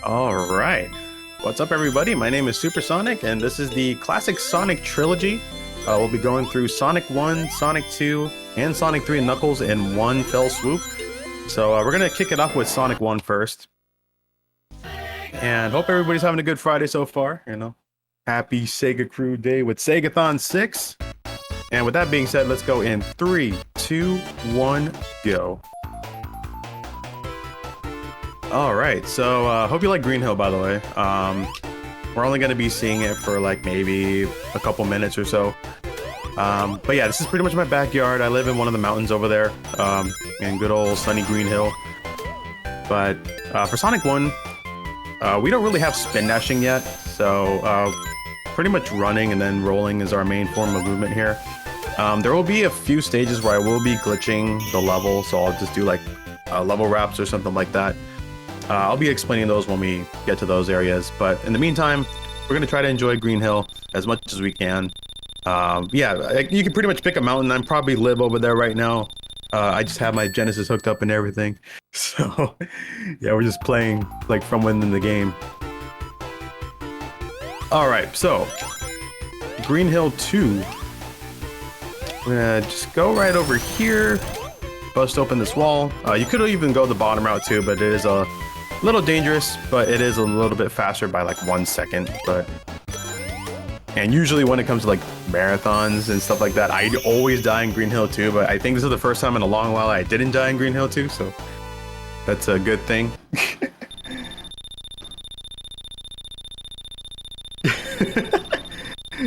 All right. What's up, everybody? My name is Supersonic, and this is the classic Sonic trilogy. We'll be going through Sonic 1, Sonic 2, and Sonic 3 and Knuckles in one fell swoop. So we're going to kick it off with Sonic 1 first. And hope everybody's having a good Friday so far. Happy SegaCrew Day with SEGATHON 6. And with that being said, let's go in 3, 2, 1, go. All right, so hope you like Green Hill, by the way. We're only going to be seeing it for like maybe a couple minutes or so. But yeah, this is pretty much my backyard. I live in one of the mountains over there in good old sunny Green Hill. But for Sonic 1, we don't really have spin dashing yet. So pretty much running and then rolling is our main form of movement here. There will be a few stages where I will be glitching the level. So I'll just do like level wraps or something like that. I'll be explaining those when we get to those areas, but in the meantime, we're going to try to enjoy Green Hill as much as we can. Yeah, you can pretty much pick a mountain. I probably live over there right now. I just have my Genesis hooked up and everything. So, yeah, we're just playing like from within the game. All right, so Green Hill 2. We're going to just go right over here, bust open this wall. You could even go the bottom route too, but it is a little dangerous, but it is a little bit faster by like 1 second. And usually when it comes to like marathons and stuff like that, I always die in Green Hill 2, but I think this is the first time in a long while I didn't die in Green Hill 2, so that's a good thing.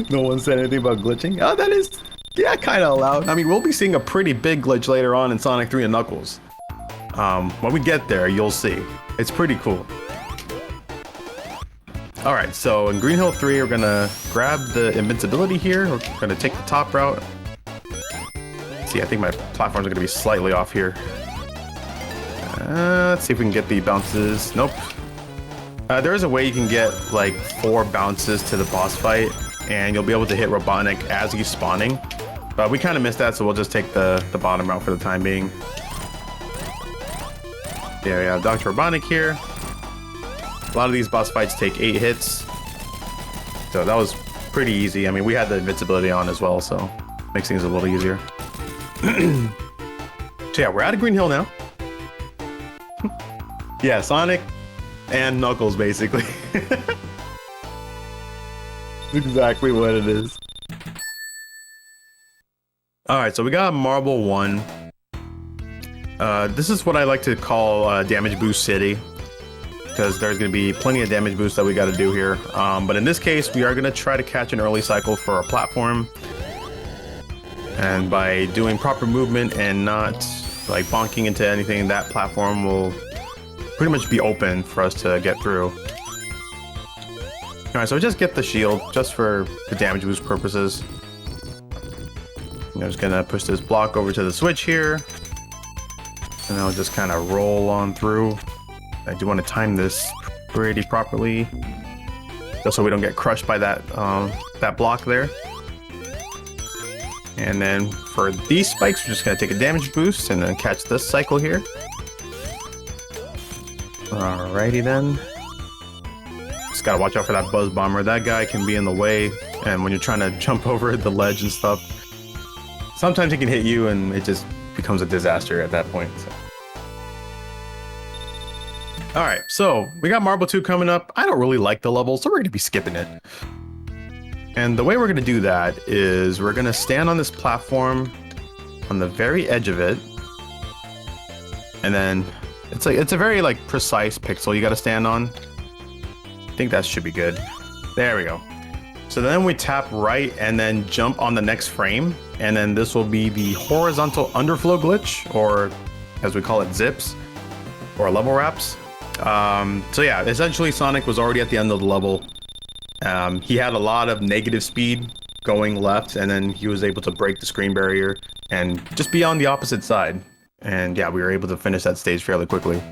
No one said anything about glitching. Oh, that is, yeah, kind of allowed. I mean, we'll be seeing a pretty big glitch later on in Sonic 3 and Knuckles. When we get there, you'll see. It's pretty cool. All right, so in Green Hill 3, we're gonna grab the invincibility here. We're gonna take the top route. Let's see, I think my platforms are gonna be slightly off here. Let's see if we can get the bounces. Nope. There is a way you can get like 4 bounces to the boss fight, and you'll be able to hit Robotnik as he's spawning. But we kind of missed that, so we'll just take the bottom route for the time being. Yeah, we have Dr. Robotnik here. A lot of these boss fights take 8 hits. So that was pretty easy. I mean, we had the invincibility on as well, so makes things a little easier. So yeah, we're out of Green Hill now. Yeah, Sonic and Knuckles, basically. Exactly what it is. All right, so we got Marble 1. This is what I like to call Damage Boost City, because there's going to be plenty of damage boosts that we got to do here. But in this case, we are going to try to catch an early cycle for our platform. And by doing proper movement and not like bonking into anything, that platform will pretty much be open for us to get through. All right, so just get the shield just for the damage boost purposes. I'm just going to push this block over to the switch here. And I'll just kind of roll on through. I do want to time this pretty properly, just so we don't get crushed by that that block there. And then for these spikes, we're just going to take a damage boost and then catch this cycle here. Alrighty then. Just gotta watch out for that Buzz Bomber. That guy can be in the way, and when you're trying to jump over the ledge and stuff, sometimes he can hit you and it just becomes a disaster at that point. So. All right, so we got Marble 2 coming up. I don't really like the level, so we're going to be skipping it. And the way we're going to do that is we're going to stand on this platform on the very edge of it. And then it's a very like precise pixel you got to stand on. I think that should be good. There we go. So then we tap right and then jump on the next frame. And then this will be the horizontal underflow glitch, or as we call it, zips, or level wraps. So yeah, essentially Sonic was already at the end of the level. He had a lot of negative speed going left, and then he was able to break the screen barrier and just be on the opposite side. And yeah, we were able to finish that stage fairly quickly.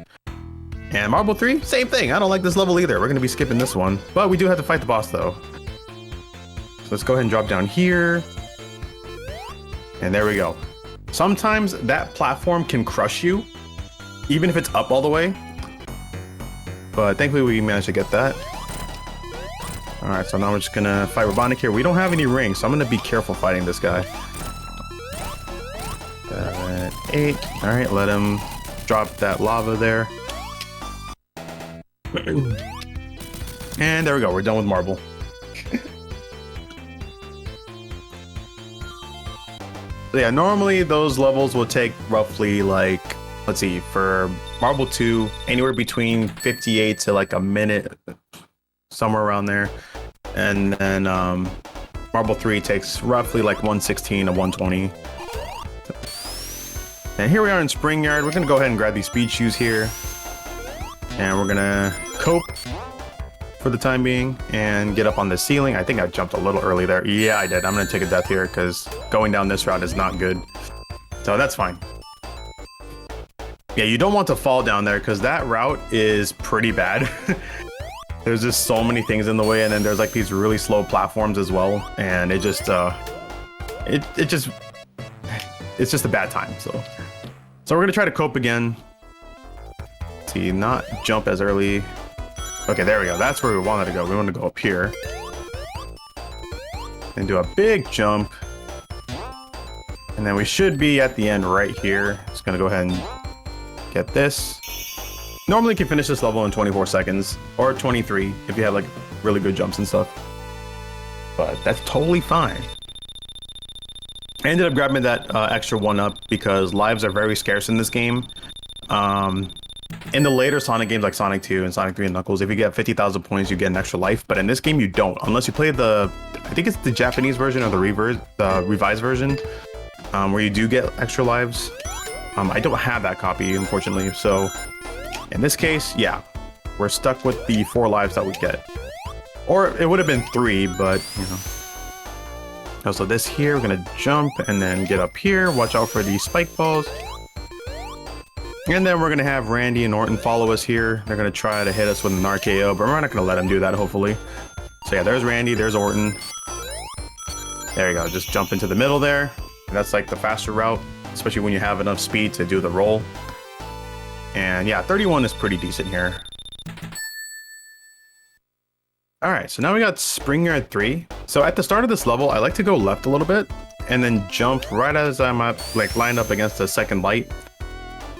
And Marble 3, same thing. I don't like this level either. We're going to be skipping this one, but we do have to fight the boss though. So let's go ahead and drop down here. And there we go. Sometimes that platform can crush you, even if it's up all the way. but thankfully we managed to get that. All right, so now we're just gonna fight Robotnik here. We don't have any rings, so I'm gonna be careful fighting this guy. 7, 8. All right, let him drop that lava there. And there we go, we're done with marble. So yeah, normally those levels will take roughly like, let's see, for Marble 2, anywhere between 58 to like a minute, somewhere around there. And then Marble 3 takes roughly like 116 to 120. And here we are in Spring Yard. We're gonna go ahead and grab these speed shoes here. And we're gonna cope for the time being and get up on the ceiling. I think I jumped a little early there. Yeah, I did. I'm gonna take a death here because going down this route is not good. So that's fine. Yeah, you don't want to fall down there because that route is pretty bad. There's just so many things in the way, and then there's like these really slow platforms as well, and it just it's just a bad time. So we're gonna try to cope again. Let's see, not jump as early. Okay, there we go. That's where we wanted to go. We want to go up here and do a big jump. And then we should be at the end right here. Just gonna go ahead and get this. Normally you can finish this level in 24 seconds or 23 if you have like really good jumps and stuff. But that's totally fine. I ended up grabbing that extra 1-up because lives are very scarce in this game. In the later Sonic games like Sonic 2 and Sonic 3 and Knuckles, if you get 50,000 points, you get an extra life. But in this game, you don't, unless you play the, I think it's the Japanese version or the revised version, where you do get extra lives. I don't have that copy, unfortunately. So in this case, yeah, we're stuck with the 4 lives that we get. Or it would have been 3, but you know. Oh, so this here, we're gonna jump and then get up here. Watch out for these spike balls. And then we're gonna have Randy and Orton follow us here. They're gonna try to hit us with an RKO, but we're not gonna let them do that, hopefully. So yeah, there's Randy, there's Orton. There you go, just jump into the middle there. And that's like the faster route, especially when you have enough speed to do the roll. And yeah, 31 is pretty decent here. All right, so now we got Spring Yard 3. So at the start of this level, I like to go left a little bit and then jump right as I'm like lined up against the second light.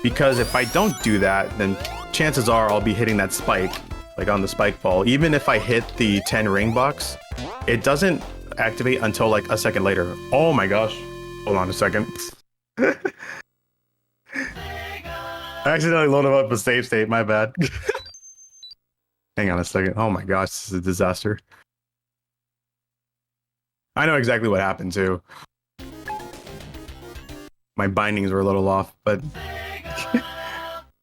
Because if I don't do that, then chances are I'll be hitting that spike, like on the spike ball. Even if I hit the 10 ring box, it doesn't activate until like a second later. Oh my gosh. Hold on a second. I accidentally loaded up a save state, my bad. Hang on a second. Oh my gosh, this is a disaster. I know exactly what happened too. My bindings were a little off, but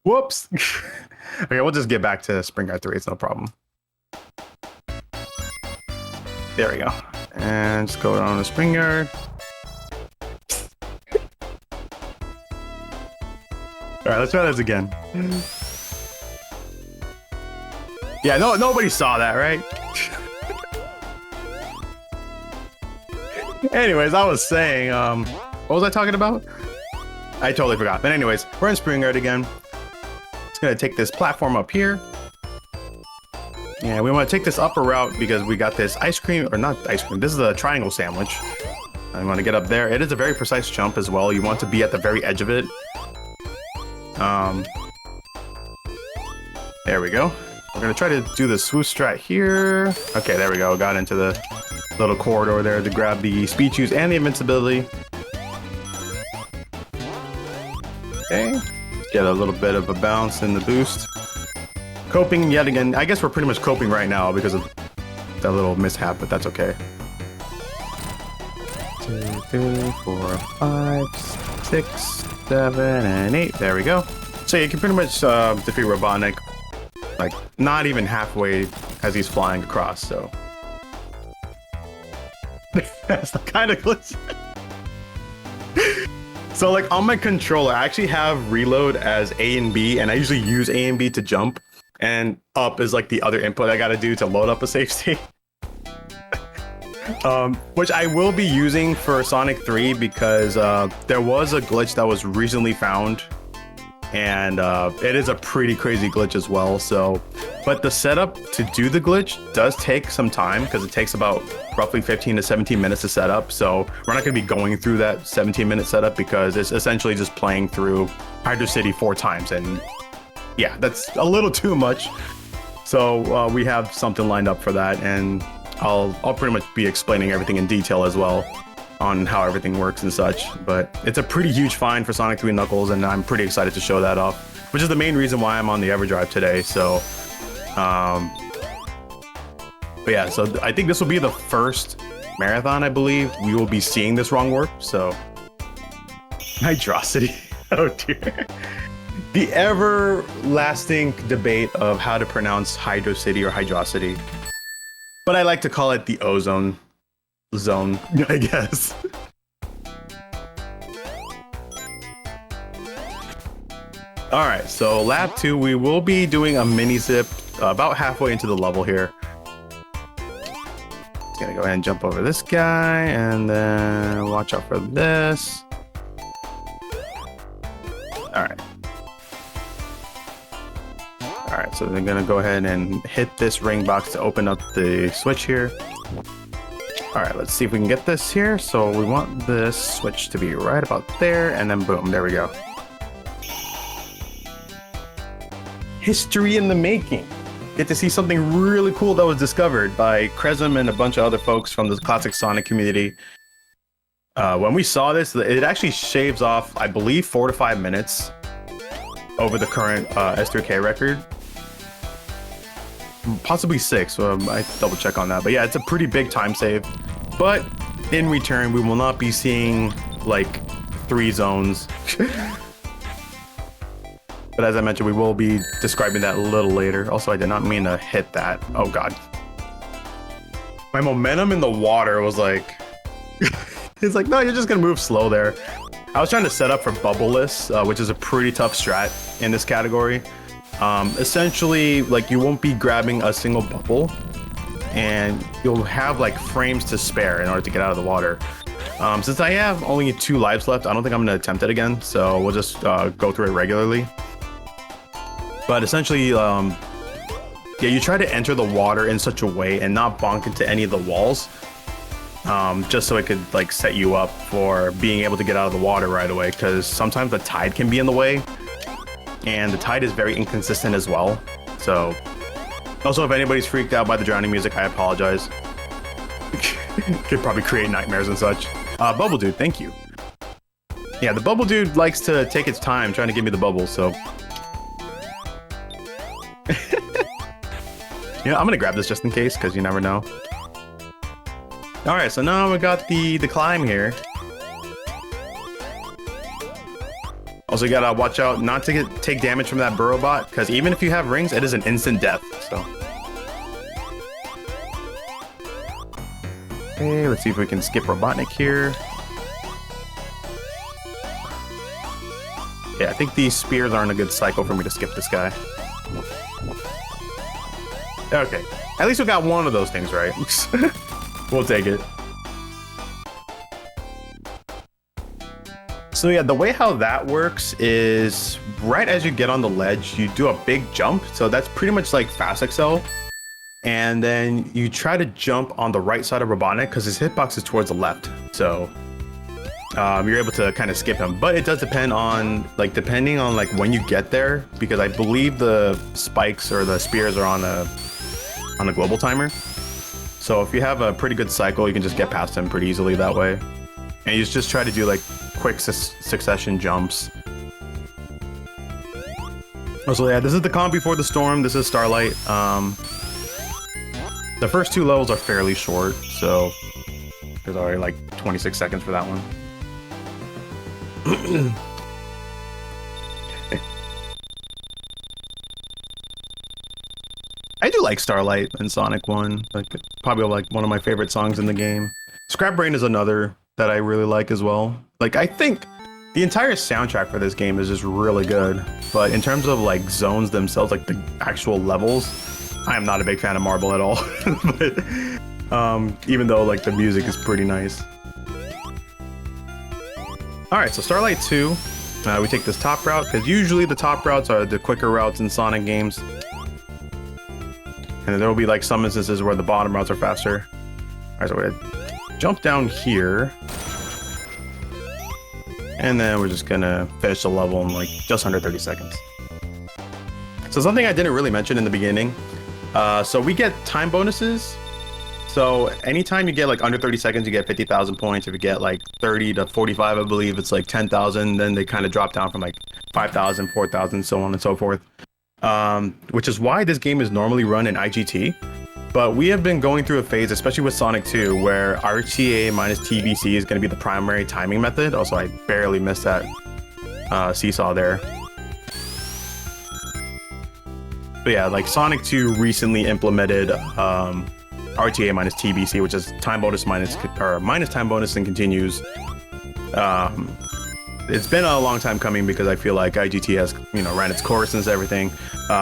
whoops. Okay, we'll just get back to Spring Yard 3. It's no problem. There we go. And just go down to Spring Yard. All right, let's try this again. Yeah, nobody saw that, right? Anyways, I was saying, what was I talking about? I totally forgot. But anyways, we're in Spring Yard again. Just gonna take this platform up here. Yeah, we want to take this upper route because we got this ice cream, or not ice cream, this is a triangle sandwich. I want to get up there. It is a very precise jump as well. You want to be at the very edge of it. There we go. We're gonna try to do the swoop strat here. Okay, there we go. Got into the little corridor there to grab the speed shoes and the invincibility. Okay, get a little bit of a bounce in the boost. Coping yet again. I guess we're pretty much coping right now because of that little mishap, but that's okay. 2, 3, 4, 5, 6, 7, and 8. There we go. So you can pretty much defeat Robotnik, like not even halfway as he's flying across. So that's the kind of glitch. So like on my controller, I actually have reload as A and B, and I usually use A and B to jump, and up is like the other input I gotta do to load up a save state. Which I will be using for Sonic 3 because there was a glitch that was recently found and it is a pretty crazy glitch as well. So, but the setup to do the glitch does take some time because it takes about roughly 15 to 17 minutes to set up. So we're not going to be going through that 17-minute setup because it's essentially just playing through Hydro City 4 times, and yeah, that's a little too much. So we have something lined up for that, and I'll pretty much be explaining everything in detail as well on how everything works and such. But it's a pretty huge find for Sonic 3 Knuckles, and I'm pretty excited to show that off, which is the main reason why I'm on the EverDrive today. So but yeah, so I think this will be the first marathon, I believe, we will be seeing this wrong warp. So Hydrocity. Oh dear. The everlasting debate of how to pronounce Hydro City or Hydrocity, but I like to call it the ozone zone, I guess. All right, so lap 2, we will be doing a mini zip about halfway into the level here. Just gonna go ahead and jump over this guy, and then watch out for this. All right. All right, so they're gonna go ahead and hit this ring box to open up the switch here. All right, let's see if we can get this here. So we want this switch to be right about there, and then boom, there we go. History in the making. Get to see something really cool that was discovered by Cresm and a bunch of other folks from the classic Sonic community. When we saw this, it actually shaves off, I believe, 4 to 5 minutes over the current S3K record. Possibly 6, I double check on that. But yeah, it's a pretty big time save. But in return, we will not be seeing like 3 zones. But as I mentioned, we will be describing that a little later. Also, I did not mean to hit that. Oh God. My momentum in the water was like, it's like, no, you're just gonna move slow there. I was trying to set up for bubbleless, which is a pretty tough strat in this category. Essentially, like, you won't be grabbing a single bubble, and you'll have like frames to spare in order to get out of the water. Since I have only 2 lives left, I don't think I'm gonna attempt it again, so we'll just go through it regularly. But essentially, yeah, you try to enter the water in such a way and not bonk into any of the walls, just so it could like set you up for being able to get out of the water right away, because sometimes the tide can be in the way, and the tide is very inconsistent as well. So also, if anybody's freaked out by the drowning music, I apologize. Could probably create nightmares and such. Bubble Dude, thank you. Yeah, the Bubble Dude likes to take its time trying to give me the bubbles, so you know, I'm gonna grab this just in case, because you never know. All right, so now we got the climb here. Also, you gotta watch out not to take damage from that burrow bot, because even if you have rings, it is an instant death. So, okay, let's see if we can skip Robotnik here. Yeah, I think these spears aren't a good cycle for me to skip this guy. Okay, at least we got one of those things right. We'll take it. So yeah, the way how that works is right as you get on the ledge, you do a big jump. So that's pretty much like Fast Excel. And then you try to jump on the right side of Robotnik because his hitbox is towards the left. So you're able to kind of skip him, but it does depend on depending on like when you get there, because I believe the spikes or the spears are on a global timer. So if you have a pretty good cycle, you can just get past him pretty easily that way. And you just try to do like quick succession jumps. Also, yeah, this is the calm before the storm. This is Starlight. The first 2 levels are fairly short, so there's already like 26 seconds for that one. I do like Starlight in Sonic 1. Like, probably like one of my favorite songs in the game. Scrap Brain is another that I really like as well. Like, I think the entire soundtrack for this game is just really good. But in terms of like zones themselves, like the actual levels, I am not a big fan of Marble at all. But even though like the music is pretty nice. All right, so Starlight 2. We take this top route, because usually the top routes are the quicker routes in Sonic games. And there will be like some instances where the bottom routes are faster. Alright, so we're gonna jump down here. And then we're just gonna finish the level in like just under 30 seconds. So something I didn't really mention in the beginning. So we get time bonuses. So anytime you get like under 30 seconds, you get 50,000 points. If you get like 30 to 45, I believe it's like 10,000. Then they kind of drop down from like 5,000, 4,000, so on and so forth. Which is why this game is normally run in IGT. But we have been going through a phase, especially with Sonic 2, where RTA minus TBC is going to be the primary timing method. Also, I barely missed that seesaw there. But yeah, like Sonic 2 recently implemented RTA minus TBC, which is time bonus minus time bonus and continues. It's been a long time coming because I feel like IGT has, ran its course and everything.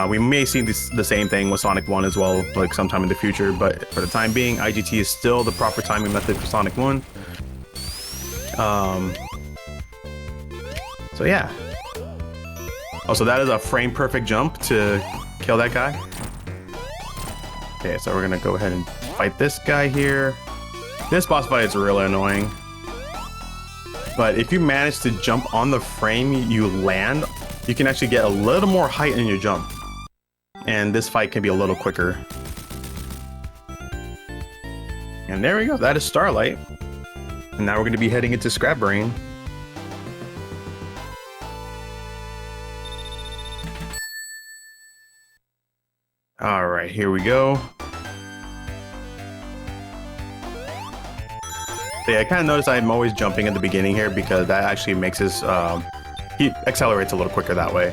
We may see the same thing with Sonic 1 as well, like sometime in the future. But for the time being, IGT is still the proper timing method for Sonic 1. So yeah. Also, that is a frame perfect jump to kill that guy. Okay, so we're gonna go ahead and fight this guy here. This boss fight is really annoying. But if you manage to jump on the frame you land, you can actually get a little more height in your jump. And this fight can be a little quicker. And there we go, that is Starlight. And now we're gonna be heading into Scrap Brain. All right, here we go. Yeah, I kind of noticed I'm always jumping at the beginning here because that actually makes his, he accelerates a little quicker that way.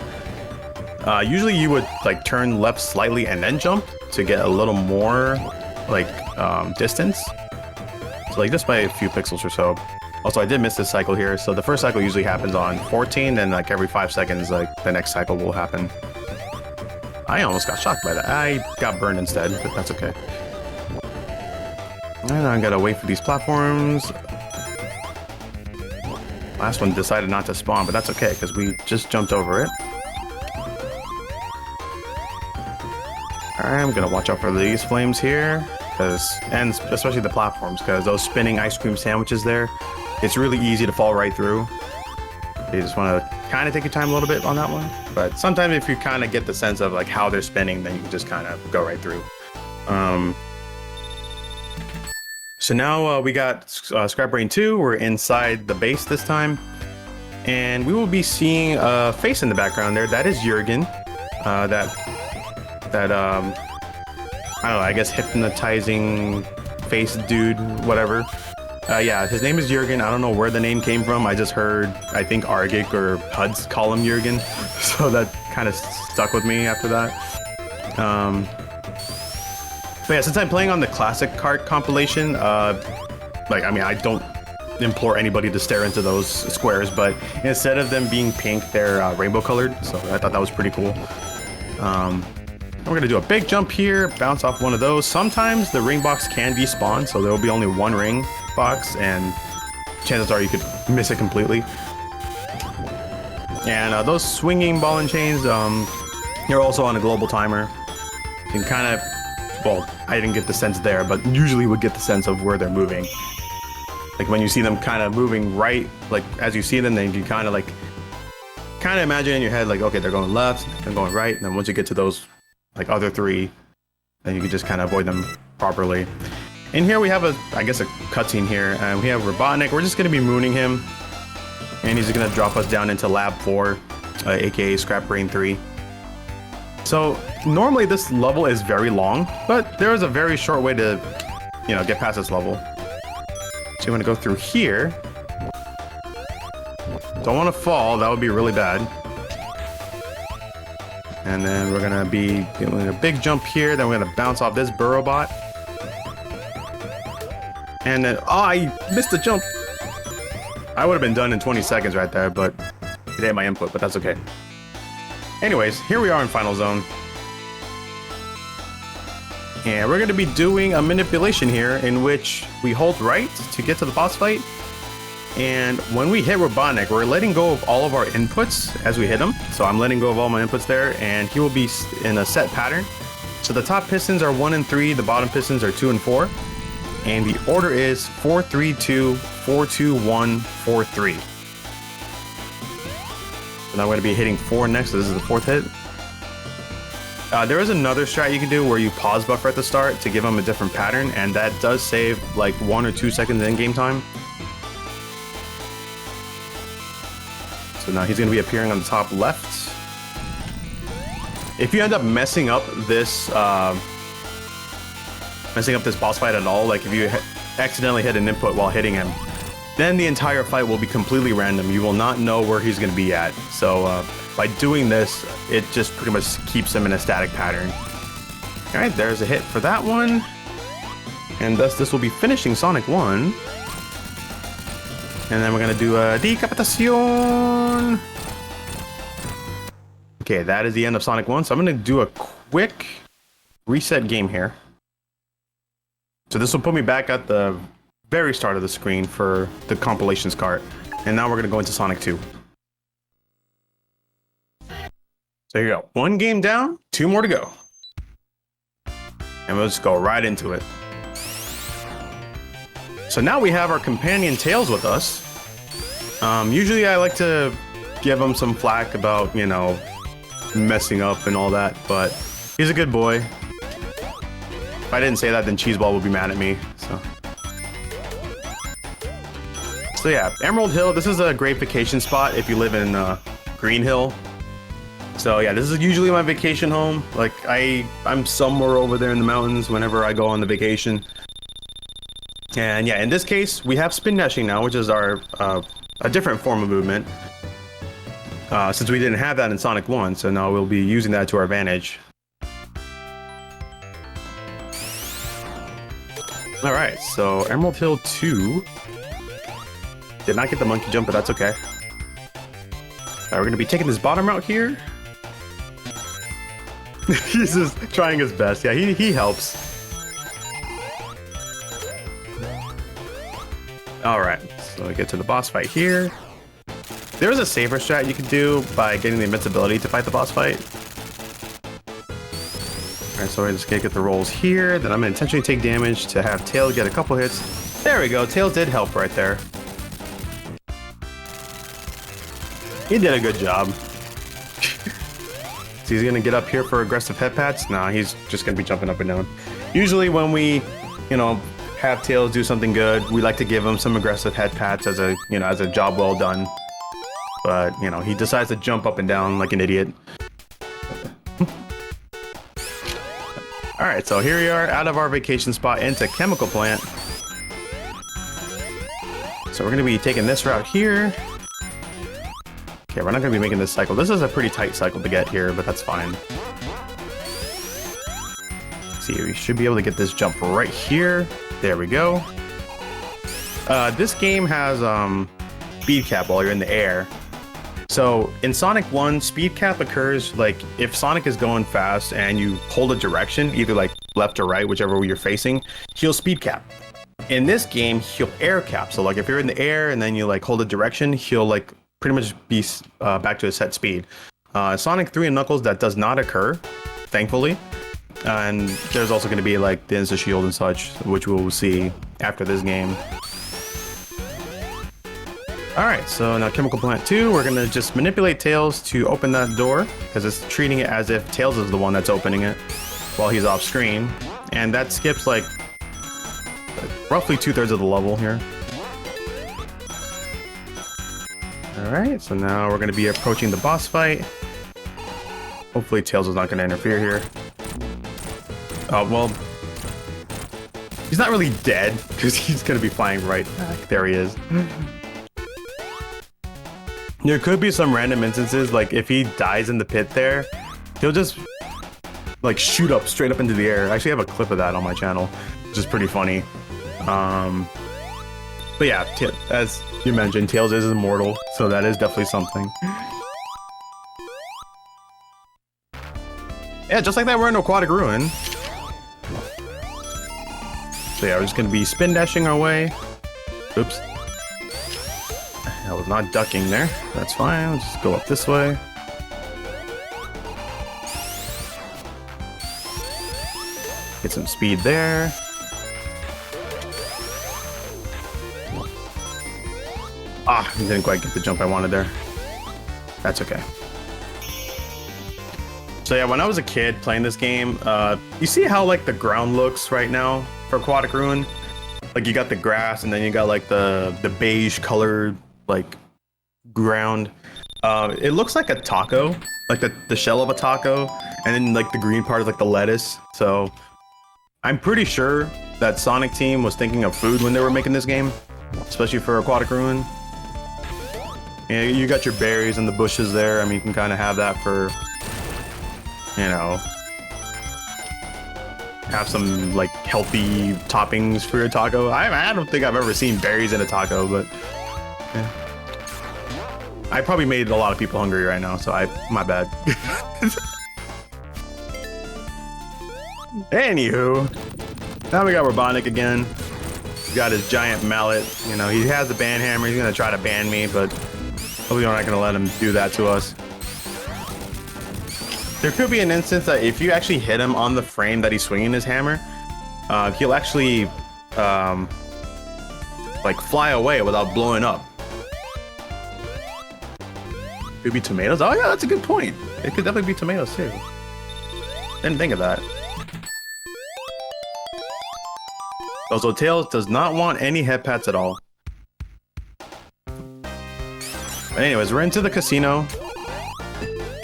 Usually you would like turn left slightly and then jump to get a little more like distance. So like just by a few pixels or so. Also, I did miss this cycle here. So the first cycle usually happens on 14, then like every 5 seconds, like the next cycle will happen. I almost got shocked by that. I got burned instead, but that's okay. And I gotta wait for these platforms. Last one decided not to spawn, but that's okay because we just jumped over it. Alright, I'm gonna watch out for these flames here, and especially the platforms, because those spinning ice cream sandwiches there, it's really easy to fall right through. You just want to kind of take your time a little bit on that one, but sometimes if you kind of get the sense of like how they're spinning, then you can just kind of go right through. So now we got Scrap Brain 2. We're inside the base this time, and we will be seeing a face in the background there. That is Jurgen. That I don't know, I guess hypnotizing face dude, whatever. Yeah, his name is Jurgen. I don't know where the name came from. I just heard, I think Argic or Huds call him Jurgen. So that kind of stuck with me after that. But yeah, since I'm playing on the classic cart compilation, like, I mean, I don't implore anybody to stare into those squares, but instead of them being pink, they're rainbow colored. So I thought that was pretty cool. We're gonna do a big jump here, bounce off one of those. Sometimes the ring box can despawn, so there will be only one ring box, and chances are you could miss it completely. And those swinging ball and chains, you're also on a global timer. You can kind of, well, I didn't get the sense there, but usually would get the sense of where they're moving. Like when you see them kind of moving right, like as you see them, then you kind of imagine in your head, like, okay, they're going left, they're going right, and then once you get to those like other three, then you can just kind of avoid them properly. And here we have I guess a cutscene here, and we have Robotnik. We're just gonna be mooning him, and he's gonna drop us down into Lab 4, aka Scrap Brain 3. So normally this level is very long, but there is a very short way to, get past this level. So you want to go through here. Don't want to fall, that would be really bad. And then we're gonna be doing a big jump here, then we're gonna bounce off this burrow bot. And then, oh, I missed the jump. I would have been done in 20 seconds right there, but it hit my input, but that's okay. Anyways, here we are in Final Zone. And we're gonna be doing a manipulation here in which we hold right to get to the boss fight. And when we hit Robotnik, we're letting go of all of our inputs as we hit him. So I'm letting go of all my inputs there, and he will be in a set pattern. So the top pistons are 1 and 3, the bottom pistons are 2 and 4. And the order is 4, 3, 2, 4, 2, 1, 4, 3. And I'm going to be hitting 4 next, so this is the 4th hit. There is another strat you can do where you pause buffer at the start to give him a different pattern, and that does save like 1 or 2 seconds in game time. So now he's going to be appearing on the top left. If you end up messing up this boss fight at all, like if you accidentally hit an input while hitting him, then the entire fight will be completely random. You will not know where he's going to be at. So by doing this, it just pretty much keeps him in a static pattern. All right, there's a hit for that one. And thus this will be finishing Sonic 1. And then we're gonna do a decapitación. Okay, that is the end of Sonic 1. So I'm gonna do a quick reset game here. So this will put me back at the very start of the screen for the compilations cart. And now we're gonna go into Sonic 2. So here you go. 1 game down, 2 more to go. And we'll just go right into it. So now we have our companion Tails with us. Usually I like to give him some flack about, you know, messing up and all that, but he's a good boy. If I didn't say that, then Cheeseball would be mad at me, So yeah, Emerald Hill, this is a great vacation spot if you live in Green Hill. So yeah, this is usually my vacation home. Like I'm somewhere over there in the mountains whenever I go on the vacation. And yeah, in this case, we have spin dashing now, which is our a different form of movement. Since we didn't have that in Sonic 1, so now we'll be using that to our advantage. All right, so Emerald Hill 2. Did not get the monkey jump, but that's okay. We're gonna be taking this bottom route here. He's just trying his best. Yeah, he helps. Alright, so we get to the boss fight here. There is a safer strat you can do by getting the invincibility to fight the boss fight. Alright, so we're just gonna get the rolls here. Then I'm gonna intentionally take damage to have Tails get a couple hits. There we go, Tails did help right there. He did a good job. So he's gonna get up here for aggressive head pats? Nah, he's just gonna be jumping up and down. Usually when we, you know, have Tails do something good, we like to give him some aggressive head pats as a, you know, as a job well done. But, you know, he decides to jump up and down like an idiot. Alright, so here we are out of our vacation spot into Chemical Plant. So we're going to be taking this route here. Okay, we're not going to be making this cycle. This is a pretty tight cycle to get here, but that's fine. See, we should be able to get this jump right here. There we go. This game has speed cap while you're in the air. So in Sonic 1, speed cap occurs like if Sonic is going fast and you hold a direction, either like left or right, whichever way you're facing, he'll speed cap. In this game, he'll air cap. So like if you're in the air and then you like hold a direction, he'll like pretty much be back to a set speed. Sonic 3 and Knuckles, that does not occur, thankfully. And there's also going to be like the Insta Shield and such, which we'll see after this game. Alright, so now Chemical Plant 2, we're going to just manipulate Tails to open that door, because it's treating it as if Tails is the one that's opening it while he's off screen. And that skips like roughly 2/3 of the level here. Alright, so now we're going to be approaching the boss fight. Hopefully Tails is not going to interfere here. Well, he's not really dead, because he's going to be flying right back. There he is. There could be some random instances, like if he dies in the pit there, he'll just like shoot up straight up into the air. I actually have a clip of that on my channel, which is pretty funny. But yeah, as you mentioned, Tails is immortal, so that is definitely something. Yeah, just like that, we're in Aquatic Ruin. So yeah, we're just gonna be spin dashing our way. Oops. I was not ducking there. That's fine. Let's just go up this way. Get some speed there. Ah, didn't quite get the jump I wanted there. That's okay. So yeah, when I was a kid playing this game, you see how like the ground looks right now for Aquatic Ruin? Like you got the grass and then you got like the beige colored like ground. It looks like a taco, like the shell of a taco, and then like the green part is like the lettuce. So I'm pretty sure that Sonic Team was thinking of food when they were making this game, especially for Aquatic Ruin. Yeah, you got your berries and the bushes there. I mean, you can kind of have that for, you know, have some like healthy toppings for your taco. I don't think I've ever seen berries in a taco, but yeah. I probably made a lot of people hungry right now, so my bad. Anywho, now we got Robotnik again. He's got his giant mallet. You know, he has the ban hammer. He's gonna try to ban me, but hopefully we're not gonna let him do that to us. There could be an instance that if you actually hit him on the frame that he's swinging his hammer, he'll actually like fly away without blowing up. Could be tomatoes. Oh yeah, that's a good point. It could definitely be tomatoes too. Didn't think of that. Also, Tails does not want any head pats at all. But anyways, we're into the casino.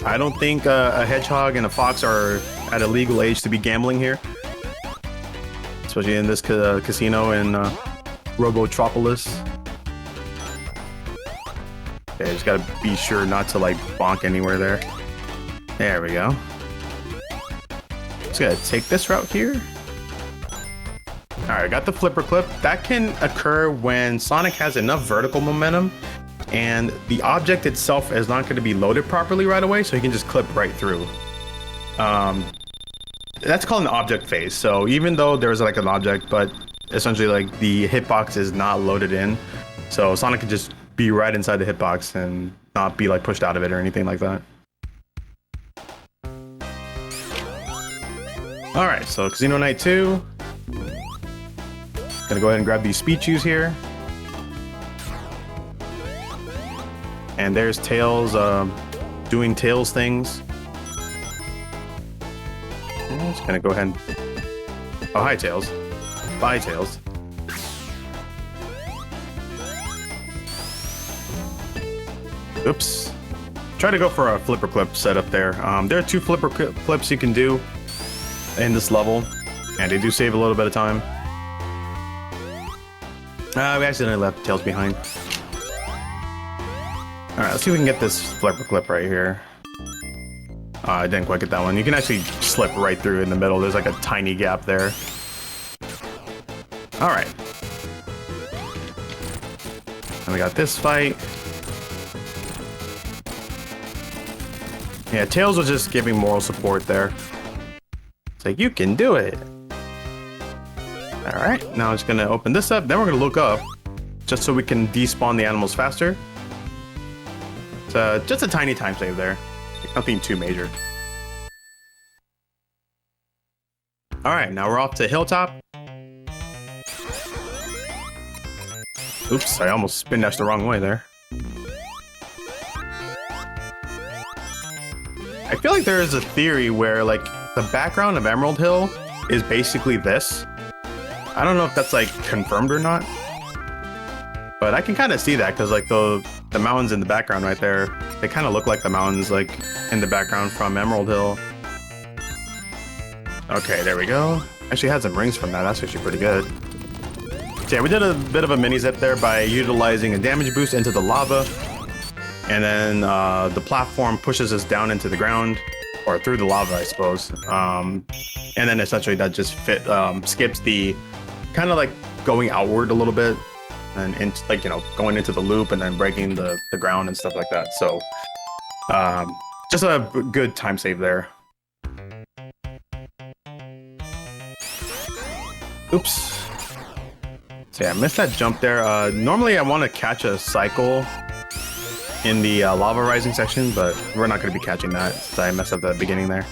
I don't think a hedgehog and a fox are at a legal age to be gambling here. Especially in this casino in Robotropolis. Okay, just gotta be sure not to like bonk anywhere there. There we go. Just gotta take this route here. Alright, got the flipper clip. That can occur when Sonic has enough vertical momentum and the object itself is not going to be loaded properly right away, so he can just clip right through. That's called an object phase. So even though there's like an object, but essentially like the hitbox is not loaded in, so Sonic can just be right inside the hitbox and not be like pushed out of it or anything like that. Alright, so Casino Night 2. Gonna go ahead and grab these speed shoes here. And there's Tails doing Tails things. I'm just gonna go ahead and... Oh, hi, Tails. Bye, Tails. Oops. Try to go for a flipper clip setup there. There are 2 flipper clips you can do in this level, and they do save a little bit of time. We accidentally left Tails behind. Alright, let's see if we can get this flipper clip right here. I didn't quite get that one. You can actually slip right through in the middle. There's like a tiny gap there. Alright. And we got this fight. Yeah, Tails was just giving moral support there. It's like, you can do it. Alright, now I'm just gonna open this up, then we're gonna look up, just so we can despawn the animals faster. It's just a tiny time save there. Nothing too major. Alright, now we're off to Hilltop. Oops, I almost spin dashed the wrong way there. I feel like there is a theory where like the background of Emerald Hill is basically this. I don't know if that's like confirmed or not, but I can kind of see that because like the mountains in the background right there, they kind of look like the mountains like in the background from Emerald Hill. Okay, there we go. Actually had some rings from that. That's actually pretty good. So yeah, we did a bit of a mini zip there by utilizing a damage boost into the lava, and then the platform pushes us down into the ground or through the lava, I suppose. And then essentially that just skips the kind of like going outward a little bit and into, like, you know, going into the loop and then breaking the ground and stuff like that. So just a good time save there. Oops. So yeah, I missed that jump there. Normally I want to catch a cycle in the lava rising section, but we're not going to be catching that since I messed up the beginning there,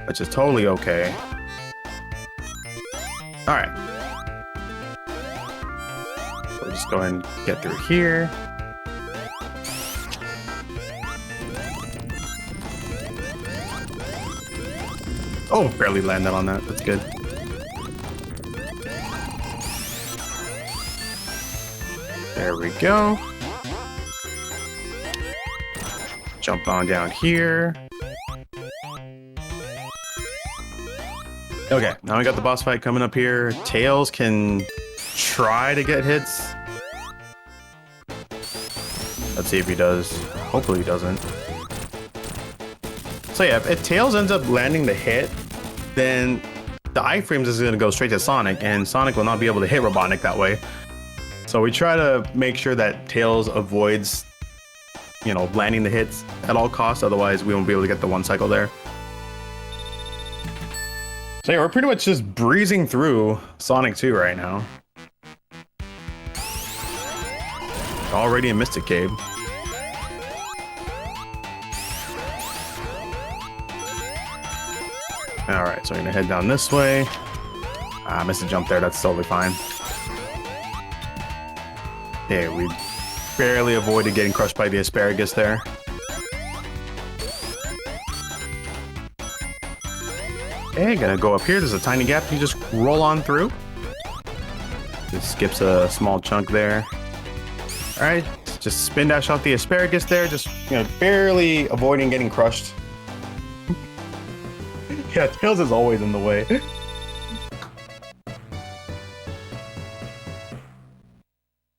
which is totally okay. All right. So we'll just go ahead and get through here. Oh, barely landed on that. That's good. There we go. Jump on down here. Okay, now we got the boss fight coming up here. Tails can try to get hits. Let's see if he does. Hopefully he doesn't. So yeah, if Tails ends up landing the hit, then the iframes is going to go straight to Sonic, and Sonic will not be able to hit Robotnik that way. So we try to make sure that Tails avoids, you know, landing the hits at all costs. Otherwise, we won't be able to get the one cycle there. So yeah, we're pretty much just breezing through Sonic 2 right now. Already in Mystic Cave. Alright, so we're gonna head down this way. I missed a jump there, that's totally fine. Okay, we barely avoided getting crushed by the asparagus there. Okay, gonna go up here. There's a tiny gap. You just roll on through. Just skips a small chunk there. All right, just spin dash off the asparagus there. Just, you know, barely avoiding getting crushed. Yeah, Tails is always in the way.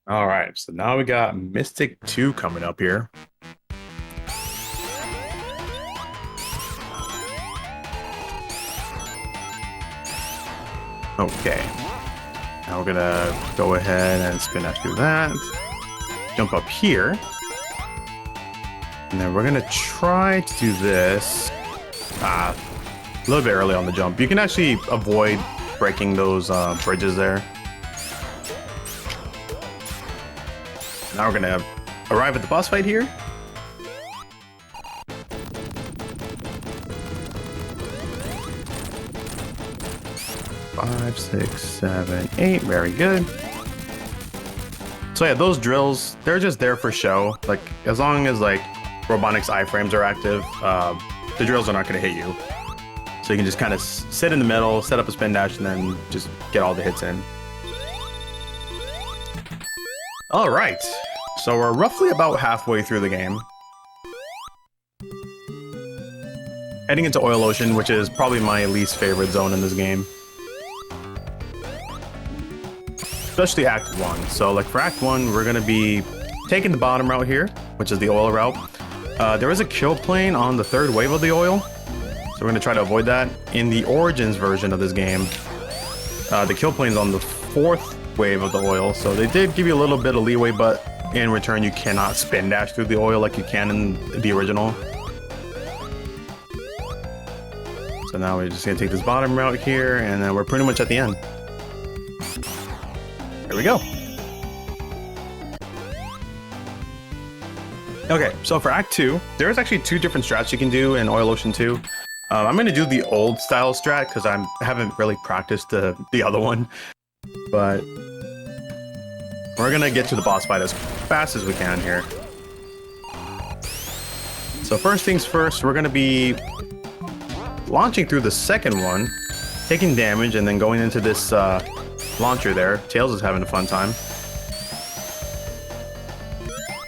All right, so now we got Mystic 2 coming up here. Okay, now we're gonna go ahead and spin dash through that. Jump up here. And then we're gonna try to do this. A little bit early on the jump. You can actually avoid breaking those bridges there. Now we're gonna arrive at the boss fight here. Five, 6, 7, 8. Very good. So yeah, those drills, they're just there for show. Like, as long as like Robotnik's iframes are active, the drills are not gonna hit you. So you can just kind of sit in the middle, set up a spin dash, and then just get all the hits in. All right, so we're roughly about halfway through the game. Heading into Oil Ocean, which is probably my least favorite zone in this game. Especially Act 1. So like for Act 1, we're gonna be taking the bottom route here, which is the oil route. There is a kill plane on the third wave of the oil. So we're gonna try to avoid that. In the Origins version of this game, the kill plane's on the fourth wave of the oil. So they did give you a little bit of leeway, but in return, you cannot spin dash through the oil like you can in the original. So now we're just gonna take this bottom route here, and then we're pretty much at the end. There we go. Okay, so for Act 2, there's actually two different strats you can do in Oil Ocean 2. I'm going to do the old style strat because I haven't really practiced the other one. But we're going to get to the boss fight as fast as we can here. So first things first, we're going to be launching through the second one, taking damage, and then going into this launcher there. Tails is having a fun time.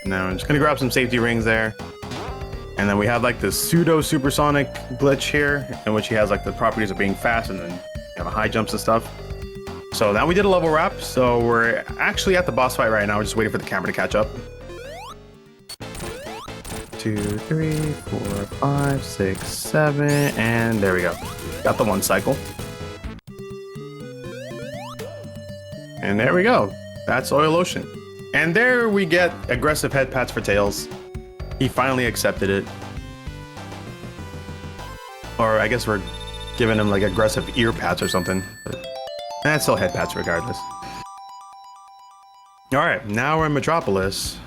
Now I'm just going to grab some safety rings there. And then we have like the pseudo supersonic glitch here, in which he has like the properties of being fast and then you have high jumps and stuff. So now we did a level wrap, so we're actually at the boss fight right now. We're just waiting for the camera to catch up. 2, 3, 4, 5, 6, 7, and there we go. Got the one cycle. And there we go. That's Oil Ocean. And there we get aggressive head pats for Tails. He finally accepted it. Or I guess we're giving him like aggressive ear pats or something. But it's still head pats regardless. Alright, now we're in Metropolis.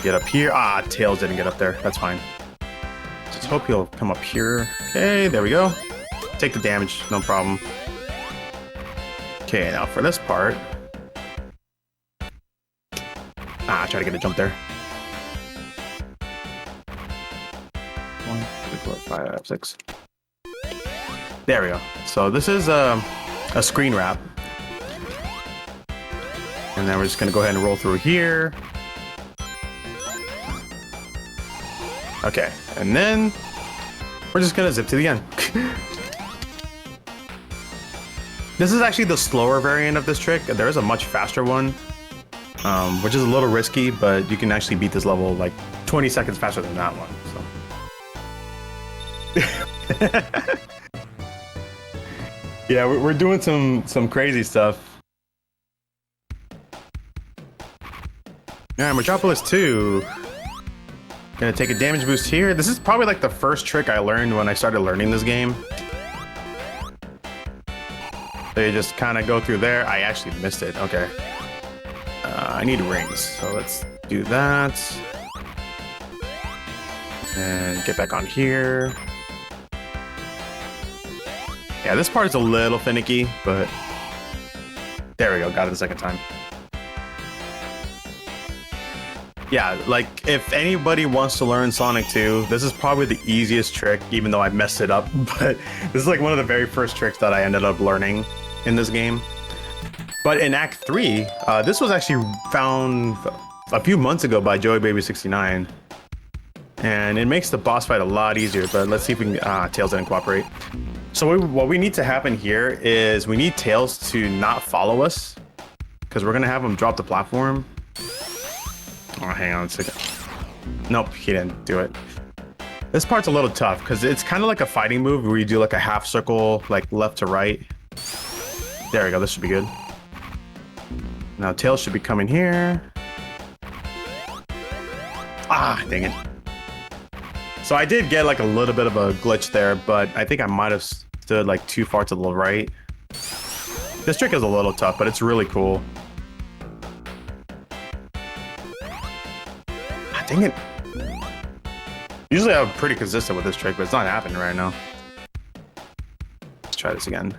Get up here. Ah, Tails didn't get up there. That's fine. Just hope he'll come up here. Okay, there we go. Take the damage, no problem. Okay, now for this part. Ah, try to get a jump there. 1, 2, 3, 4, 5, 6. There we go. So this is a screen wrap. And then we're just gonna go ahead and roll through here. Okay, and then we're just gonna zip to the end. This is actually the slower variant of this trick. There is a much faster one, which is a little risky, but you can actually beat this level like 20 seconds faster than that one. So. Yeah, we're doing some crazy stuff. Alright, Metropolis 2. Gonna take a damage boost here. This is probably like the first trick I learned when I started learning this game. So you just kind of go through there. I actually missed it. Okay. I need rings, so let's do that. And get back on here. Yeah, this part is a little finicky, but there we go. Got it the second time. Yeah, like if anybody wants to learn Sonic 2, this is probably the easiest trick, even though I messed it up. But this is like one of the very first tricks that I ended up learning in this game. But in Act 3, this was actually found a few months ago by Joey Baby 69. And it makes the boss fight a lot easier, but let's see if we can, Tails didn't cooperate. So what we need to happen here is we need Tails to not follow us, because we're gonna have him drop the platform. Oh, hang on a second. Nope, he didn't do it. This part's a little tough because it's kind of like a fighting move where you do like a half circle, like left to right. There we go, this should be good. Now Tails should be coming here. Ah, dang it. So I did get like a little bit of a glitch there, but I think I might have stood like too far to the right. This trick is a little tough, but it's really cool. Ah, dang it. Usually I'm pretty consistent with this trick, but it's not happening right now. Let's try this again.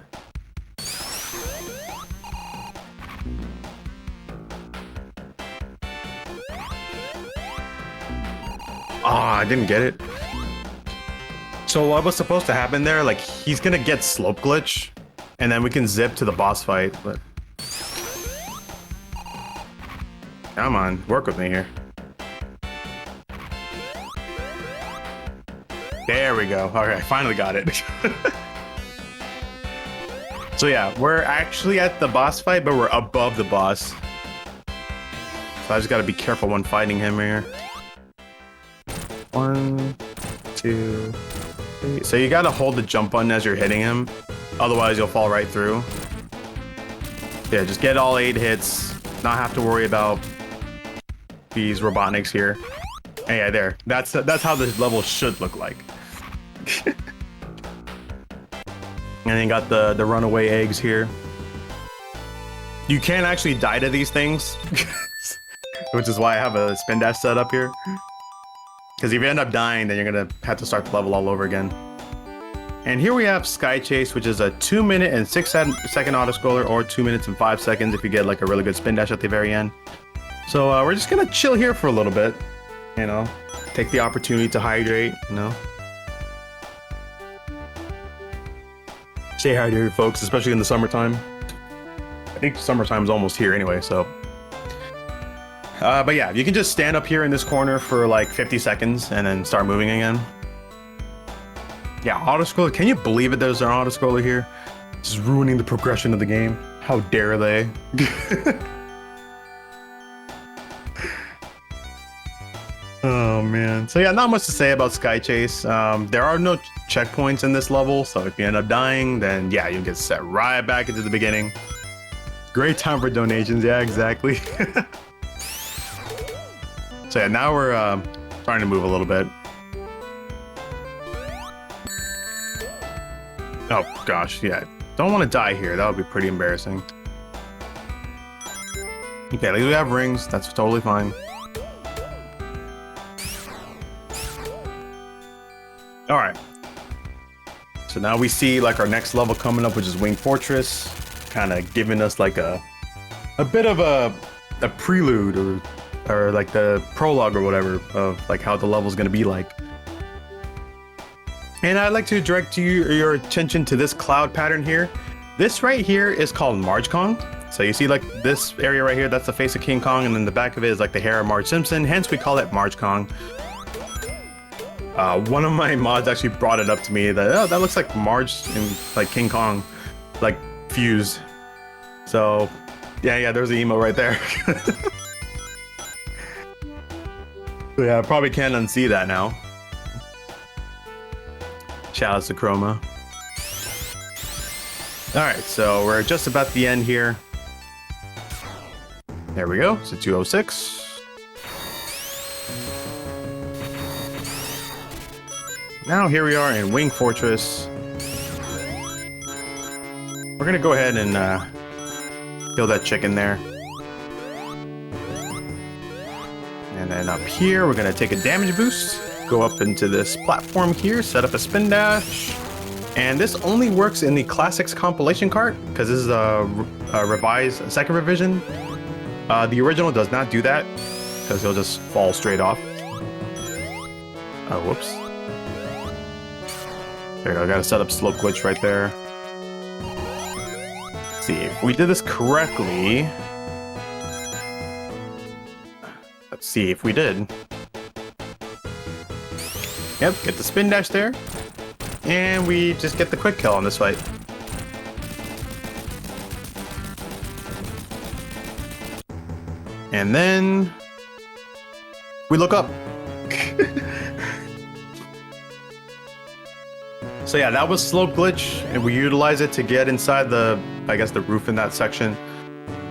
Ah, I didn't get it. So what was supposed to happen there? Like he's gonna get slope glitch, and then we can zip to the boss fight. But come on, work with me here. There we go. All right, finally got it. So yeah, we're actually at the boss fight, but we're above the boss. So I just gotta be careful when fighting him here. 1, 2, 3. So you gotta hold the jump button as you're hitting him, otherwise you'll fall right through. Yeah, just get all 8 hits, not have to worry about these Robotniks here. And yeah, there. That's how this level should look like. And then got the runaway eggs here. You can actually die to these things, which is why I have a spin dash set up here. Because if you end up dying, then you're gonna have to start the level all over again. And here we have Sky Chase, which is a 2-minute and 6-second autoscroller, or 2 minutes and 5 seconds if you get like a really good spin dash at the very end. So we're just gonna chill here for a little bit, you know, take the opportunity to hydrate, you know. Stay hydrated, folks, especially in the summertime. I think summertime's almost here anyway, so. But yeah, you can just stand up here in this corner for like 50 seconds and then start moving again. Yeah, autoscroller. Can you believe it? There's an autoscroller here. Just ruining the progression of the game. How dare they? Oh man. So yeah, not much to say about Sky Chase. There are no checkpoints in this level, so if you end up dying, then yeah, you'll get set right back into the beginning. Great time for donations. Yeah, exactly. So yeah, now we're trying to move a little bit. Oh gosh, yeah. Don't want to die here. That would be pretty embarrassing. Okay, at least we have rings. That's totally fine. All right. So now we see like our next level coming up, which is Wing Fortress, kind of giving us like a bit of a prelude or like the prologue or whatever of like how the level is going to be like. And I'd like to direct your attention to this cloud pattern here. This right here is called Marge Kong. So you see like this area right here, that's the face of King Kong, and then the back of it is like the hair of Marge Simpson, hence we call it Marge Kong. One of my mods actually brought it up to me that, oh, that looks like Marge and like King Kong, like fused. So yeah, there's the emo right there. So yeah, I probably can't unsee that now. Shout out to Chroma. All right, so we're just about the end here. There we go, so 206. Now here we are in Wing Fortress. We're gonna go ahead and kill that chicken there. And then up here, we're gonna take a damage boost, go up into this platform here, set up a spin dash. And this only works in the Classics compilation cart, because this is a revised second revision. The original does not do that, because he'll just fall straight off. Oh, whoops. There we go, I gotta set up slope glitch right there. Let's see, if we did this correctly... Let's see if we did. Yep, get the spin dash there. And we just get the quick kill on this fight. And then... we look up. So yeah, that was slope glitch, and we utilize it to get inside the, I guess, the roof in that section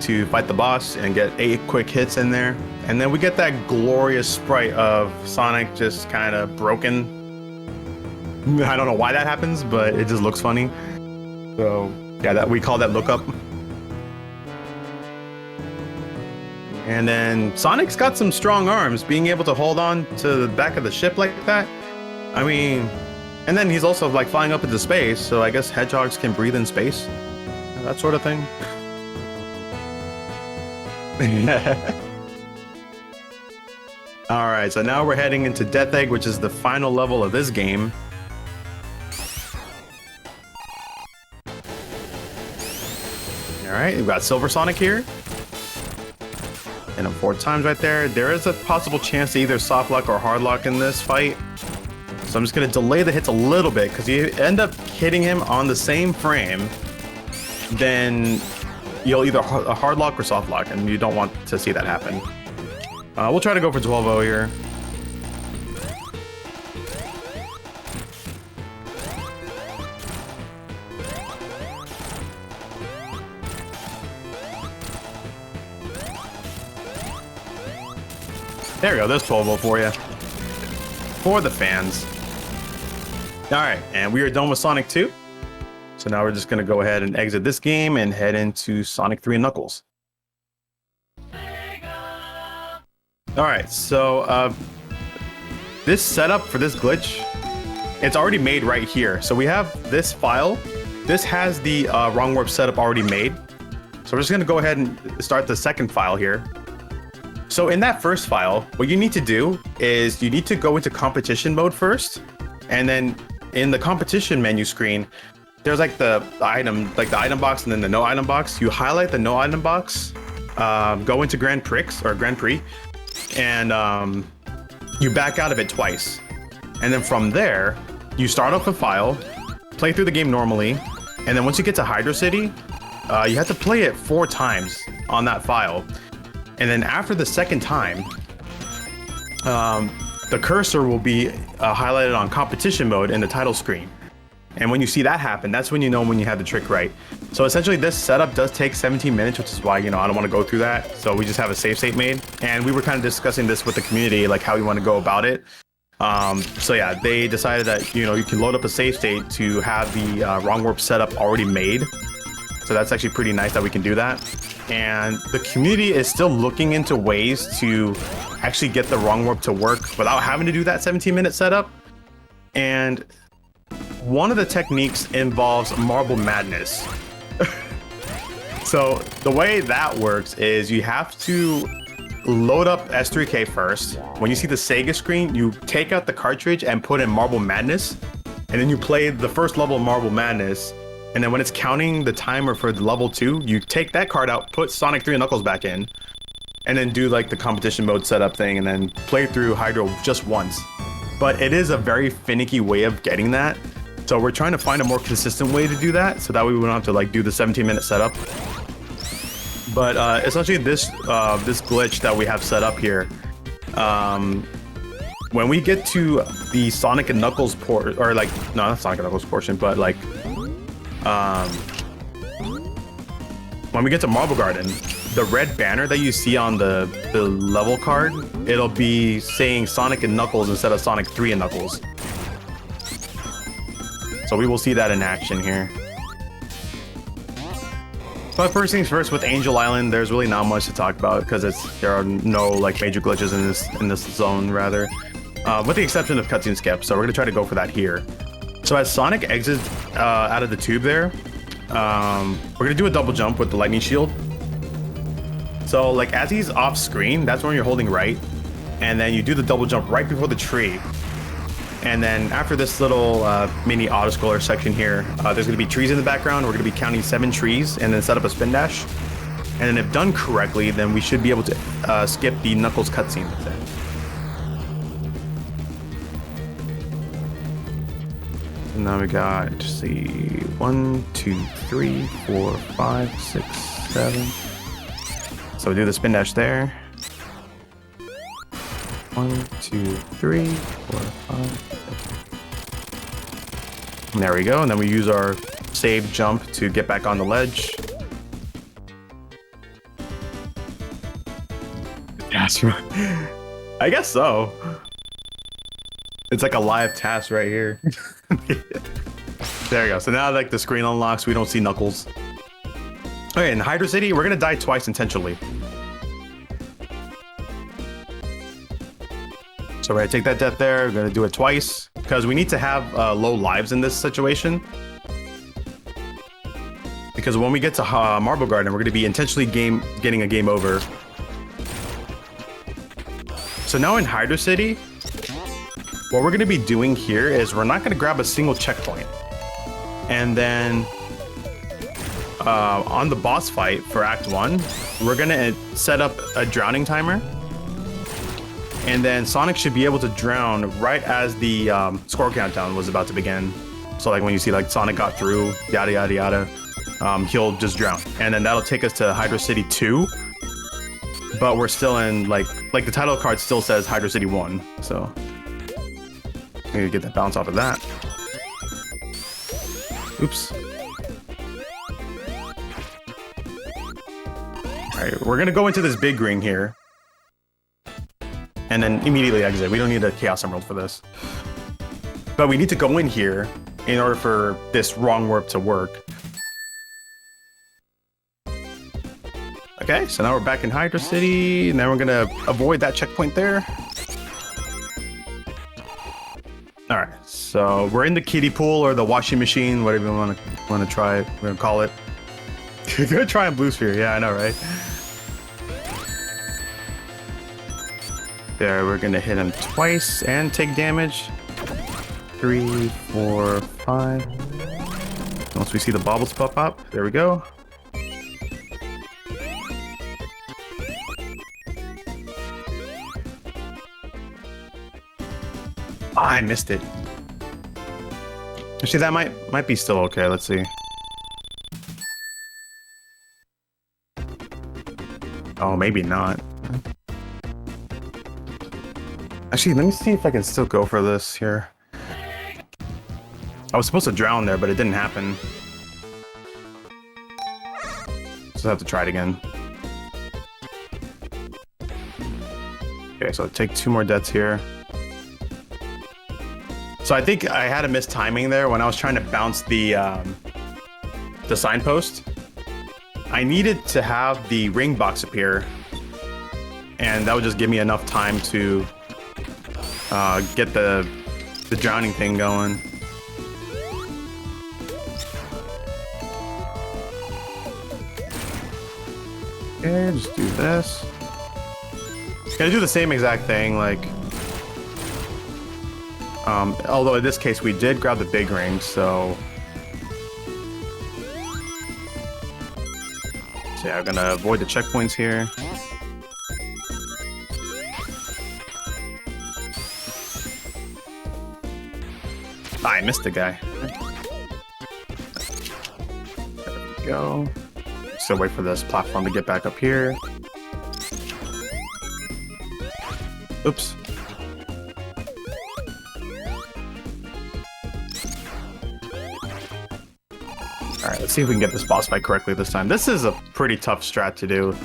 to fight the boss and get 8 quick hits in there. And then we get that glorious sprite of Sonic just kind of broken. I don't know why that happens, but it just looks funny. So yeah, that we call that lookup. And then Sonic's got some strong arms, being able to hold on to the back of the ship like that. I mean, and then he's also like flying up into space, so I guess hedgehogs can breathe in space, that sort of thing. All right, so now we're heading into Death Egg, which is the final level of this game. All right, we've got Silver Sonic here. And 4 times right there. There is a possible chance to either soft lock or hard lock in this fight. So I'm just gonna delay the hits a little bit, because you end up hitting him on the same frame, then you'll either hard lock or soft lock, and you don't want to see that happen. We'll try to go for 12-0 here. There we go, there's 12-0 for you. For the fans. Alright, and we are done with Sonic 2. So now we're just going to go ahead and exit this game and head into Sonic 3 and Knuckles. Alright, so this setup for this glitch, it's already made right here. So we have this file. This has the wrong warp setup already made. So we're just going to go ahead and start the second file here. So in that first file, what you need to do is you need to go into competition mode first, and then in the competition menu screen, there's like the item box and then the no item box. You highlight the no item box, go into Grand Prix, and you back out of it twice. And then from there, you start off a file, play through the game normally, and then once you get to Hydro City, you have to play it 4 times on that file. And then after the second time, the cursor will be highlighted on competition mode in the title screen. And when you see that happen, that's when you know when you have the trick right. So essentially this setup does take 17 minutes, which is why, I don't want to go through that. So we just have a save state made. And we were kind of discussing this with the community, like how we want to go about it. So yeah, they decided that, you can load up a save state to have the wrong warp setup already made. So that's actually pretty nice that we can do that. And the community is still looking into ways to actually get the wrong warp to work without having to do that 17-minute setup. And one of the techniques involves Marble Madness. So the way that works is you have to load up S3K first. When you see the Sega screen, you take out the cartridge and put in Marble Madness, and then you play the first level of Marble Madness. And then when it's counting the timer for the level 2, you take that card out, put Sonic 3 and Knuckles back in, and then do like the competition mode setup thing, and then play through Hydro just once. But it is a very finicky way of getting that. So we're trying to find a more consistent way to do that, so that way we don't have to like do the 17-minute setup. But essentially this glitch that we have set up here, when we get to the Sonic and Knuckles port, or like, no, not Sonic and Knuckles portion, but like, when we get to Marble Garden, the red banner that you see on the level card, it'll be saying Sonic and Knuckles instead of Sonic 3 and Knuckles. So we will see that in action here. But first things first, with Angel Island, there's really not much to talk about because there are no like major glitches in this zone, rather, with the exception of cutscene skip. So we're gonna try to go for that here. So as Sonic exits out of the tube there, we're gonna do a double jump with the lightning shield. So like as he's off screen, that's when you're holding right, and then you do the double jump right before the tree. And then after this little mini autoscroller section here, there's going to be trees in the background. We're going to be counting 7 trees and then set up a spin dash. And then if done correctly, then we should be able to skip the Knuckles cutscene with it. And now we got, let's see, 1, 2, 3, 4, 5, 6, 7. So we do the spin dash there. 1, 2, 3, 4, 5. And there we go. And then we use our save jump to get back on the ledge. I guess so. It's like a live task right here. There we go. So now like the screen unlocks, we don't see Knuckles. Okay, in Hydro City, we're gonna die twice intentionally. So we're gonna take that death there, we're gonna do it twice, because we need to have low lives in this situation. Because when we get to Marble Garden, we're gonna be intentionally getting a game over. So now in Hydro City, what we're gonna be doing here is we're not gonna grab a single checkpoint. And then on the boss fight for Act 1, we're gonna set up a drowning timer. And then Sonic should be able to drown right as the score countdown was about to begin. So like when you see like Sonic got through, yada yada yada, he'll just drown. And then that'll take us to Hydro City 2. But we're still in like the title card still says Hydro City 1. So I'm gonna get that bounce off of that. Oops. Alright, we're gonna go into this big ring here. And then immediately exit. We don't need a Chaos Emerald for this. But we need to go in here in order for this wrong warp to work. Okay, so now we're back in Hydro City, and then we're gonna avoid that checkpoint there. Alright, so we're in the kiddie pool or the washing machine, whatever you want to try it. We're gonna call it. You're gonna try on Blue Sphere, yeah, I know, right? There, we're gonna hit him twice and take damage. 3, 4, 5. Once we see the baubles pop up, there we go. Oh, I missed it. Actually, that might be still okay. Let's see. Oh, maybe not. Actually, let me see if I can still go for this here. I was supposed to drown there, but it didn't happen. So I have to try it again. Okay, so I'll take 2 more deaths here. So I think I had a missed timing there when I was trying to bounce the signpost. I needed to have the ring box appear, and that would just give me enough time to get the the drowning thing going. Okay, just do this. Gonna do the same exact thing, like, although in this case we did grab the big ring, so yeah, I'm gonna avoid the checkpoints here. I missed the guy. There we go. Still wait for this platform to get back up here. Oops. Alright, let's see if we can get this boss fight correctly this time. This is a pretty tough strat to do.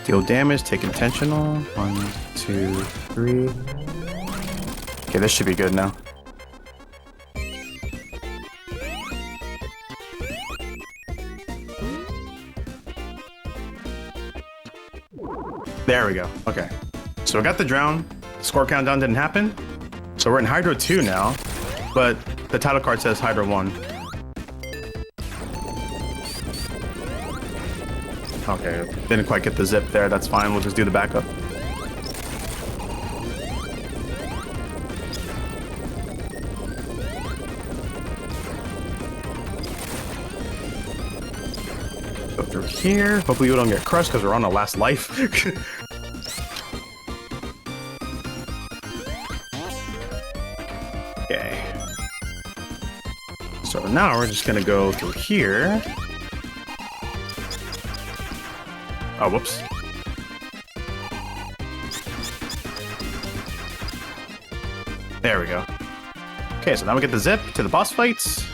Deal damage, take intentional. 1, 2, 3. Okay, this should be good now. There we go. Okay. So we got the drown. Score countdown didn't happen. So we're in Hydro 2 now, but the title card says Hydro 1. Okay, didn't quite get the zip there. That's fine. We'll just do the backup. Go through here. Hopefully we don't get crushed because we're on the last life. Okay. So now we're just gonna go through here. Oh, whoops. There we go. Okay, so now we get the zip to the boss fights.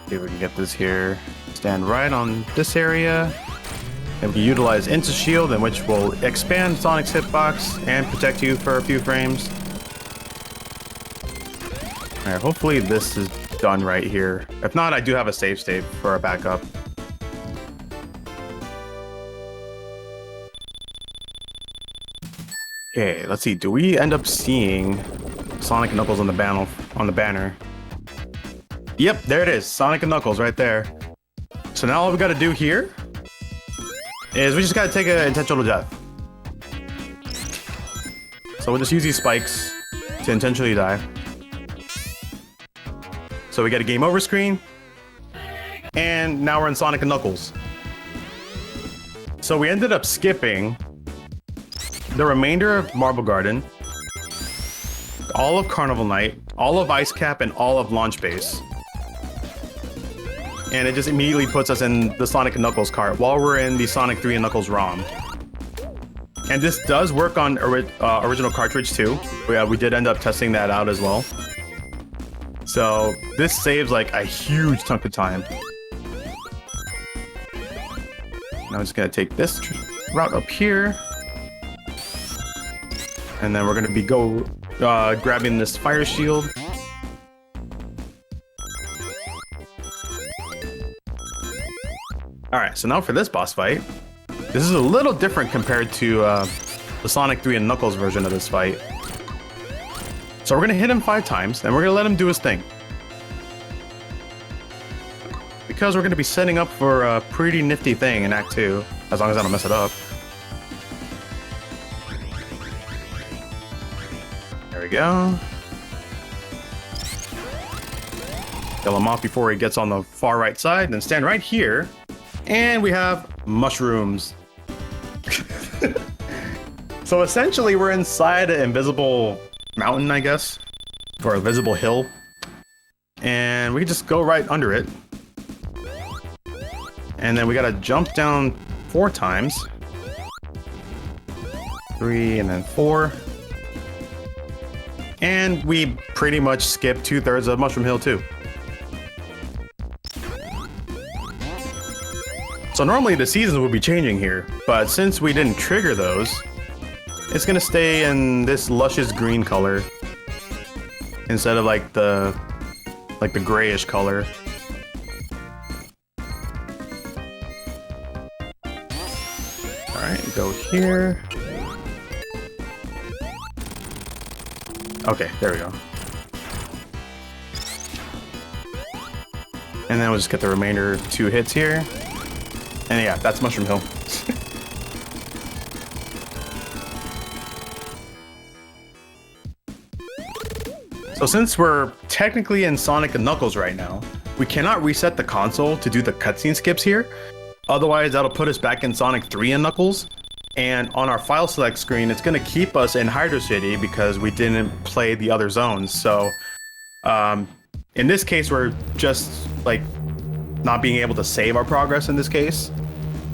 See if we can get this here. Stand right on this area. And we can utilize Insta Shield, in which will expand Sonic's hitbox and protect you for a few frames. Alright, hopefully this is done right here. If not, I do have a save state for a backup. Okay, let's see. Do we end up seeing Sonic and Knuckles on the banner? Yep, there it is. Sonic and Knuckles right there. So now all we gotta do here is we just gotta take an intentional death. So we'll just use these spikes to intentionally die. So we get a game over screen, and now we're in Sonic and Knuckles. So we ended up skipping the remainder of Marble Garden, all of Carnival Night, all of Ice Cap, and all of Launch Base. And it just immediately puts us in the Sonic and Knuckles cart while we're in the Sonic 3 and Knuckles ROM. And this does work on original cartridge too. We did end up testing that out as well. So this saves like a huge chunk of time. Now I'm just gonna take this route up here. And then we're gonna be grabbing this fire shield. Alright, so now for this boss fight. This is a little different compared to the Sonic 3 and Knuckles version of this fight. So we're gonna hit him 5 times, and we're gonna let him do his thing. Because we're gonna be setting up for a pretty nifty thing in Act 2, as long as I don't mess it up. There we go. Kill him off before he gets on the far right side, then stand right here. And we have mushrooms. So essentially we're inside an invisible mountain, I guess, or a visible hill. And we can just go right under it. And then we gotta jump down 4 times. 3 and then 4. And we pretty much skip 2/3 of Mushroom Hill too. So normally the seasons would be changing here, but since we didn't trigger those, it's gonna stay in this luscious green color instead of like the grayish color. All right, go here. Okay, there we go. And then we'll just get the remainder 2 hits here. And yeah, that's Mushroom Hill. So since we're technically in Sonic and Knuckles right now, we cannot reset the console to do the cutscene skips here. Otherwise, that'll put us back in Sonic 3 and Knuckles. And on our file select screen, it's going to keep us in Hydro City because we didn't play the other zones. So in this case, we're just like not being able to save our progress in this case.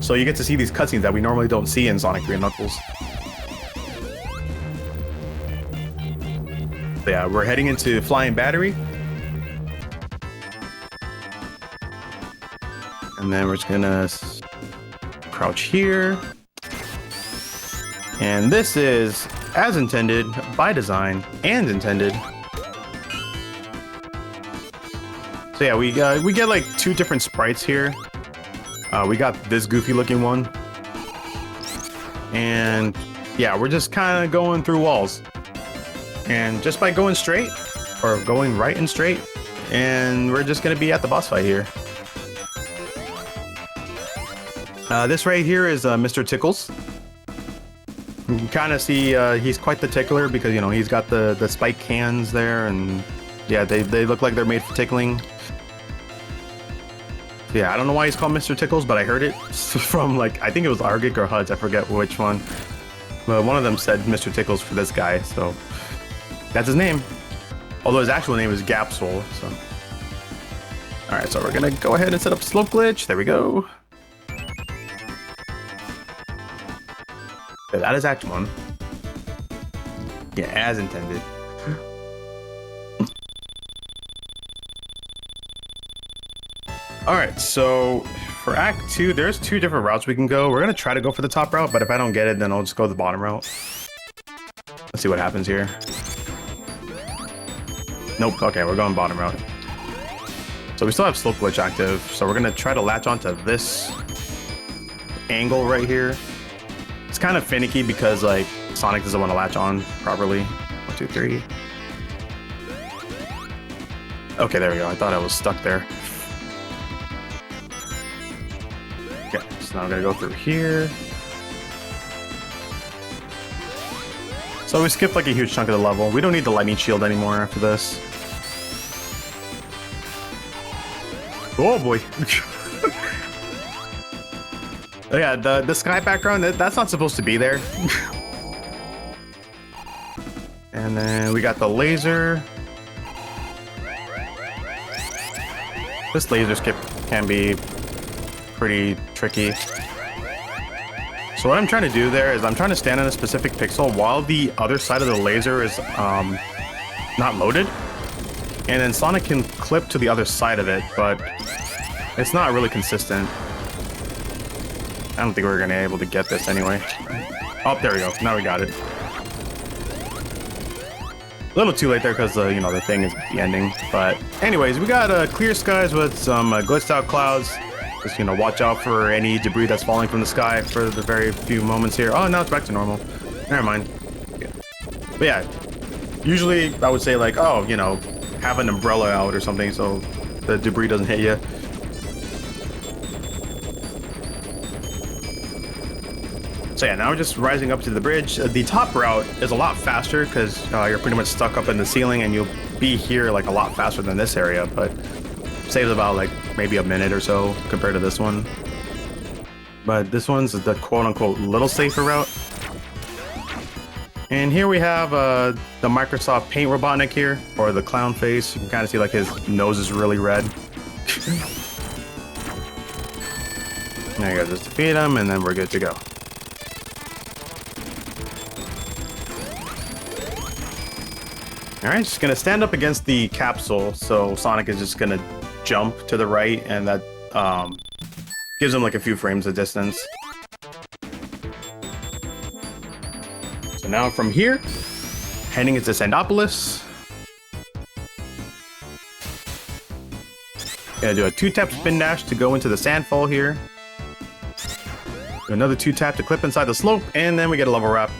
So you get to see these cutscenes that we normally don't see in Sonic 3 and Knuckles. So yeah, we're heading into Flying Battery. And then we're just gonna crouch here. And this is as intended, by design, and intended. So yeah, we get like 2 different sprites here. We got this goofy looking one. And yeah, we're just kind of going through walls. And just by going straight, or going right and straight, and we're just gonna be at the boss fight here. This right here is Mr. Tickles. You can kind of see he's quite the tickler because, you know, he's got the spike hands there, and yeah, they look like they're made for tickling. Yeah, I don't know why he's called Mr. Tickles, but I heard it from, like, I think it was Argic or Huds, I forget which one. But one of them said Mr. Tickles for this guy, so that's his name. Although his actual name is Gapsol, so. Alright, so we're gonna go ahead and set up Slope Glitch. There we go. Yeah, that is Act 1. Yeah, as intended. Alright, so for Act 2, there's 2 different routes we can go. We're gonna try to go for the top route, but if I don't get it, then I'll just go the bottom route. Let's see what happens here. Nope, okay, we're going bottom route. So we still have Slope Glitch active, so we're gonna try to latch onto this angle right here. It's kind of finicky because, like, Sonic doesn't want to latch on properly. 1, 2, 3. Okay, there we go. I thought I was stuck there. Okay, so now I'm gonna go through here. So we skipped like a huge chunk of the level. We don't need the lightning shield anymore after this. Oh boy. Oh yeah, the sky background, that's not supposed to be there. And then we got the laser. This laser skip can be pretty tricky. So what I'm trying to do there is I'm trying to stand on a specific pixel while the other side of the laser is not loaded. And then Sonic can clip to the other side of it, but it's not really consistent. I don't think we're gonna be able to get this anyway. Oh, there we go. Now we got it. A little too late there because, you know, the thing is the ending. But anyways, we got clear skies with some glitched out clouds. Just, you know, watch out for any debris that's falling from the sky for the very few moments here. Oh, now it's back to normal. Never mind. Yeah. But yeah, usually I would say like, oh, you know, have an umbrella out or something so the debris doesn't hit you. So yeah, now we're just rising up to the bridge. The top route is a lot faster because you're pretty much stuck up in the ceiling and you'll be here like a lot faster than this area, but saves about like maybe a minute or so compared to this one. But this one's the quote-unquote little safer route. And here we have the Microsoft Paint Robotnik here, or the clown face. You can kind of see like his nose is really red. There you go, just defeat him and then we're good to go. Alright, just gonna stand up against the capsule, so Sonic is just gonna jump to the right, and that gives him like a few frames of distance. So now from here, heading into Sandopolis. Gonna do a 2-tap spin dash to go into the sandfall here. Do another 2-tap to clip inside the slope, and then we get a level wrap.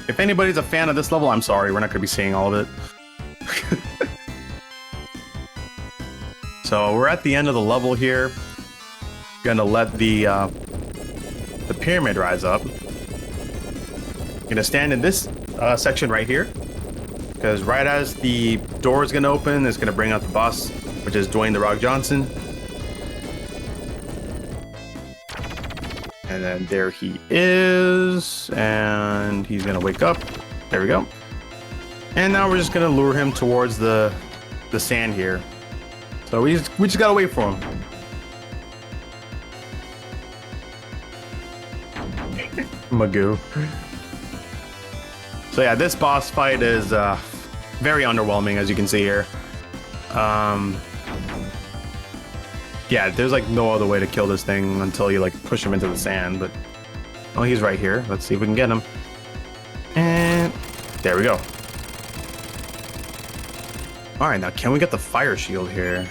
If anybody's a fan of this level, I'm sorry, we're not gonna be seeing all of it. So we're at the end of the level here. Gonna let the pyramid rise up. Gonna stand in this section right here, because right as the door is gonna open, it's gonna bring out the boss, which is Dwayne "The Rock" Johnson. And then there he is, and he's gonna wake up. There we go. And now we're just gonna lure him towards the sand here. So we just gotta wait for him. Magoo. So yeah, this boss fight is very underwhelming, as you can see here. Yeah, there's like no other way to kill this thing until you like push him into the sand, but oh, he's right here. Let's see if we can get him. And there we go. All right, now can we get the fire shield here?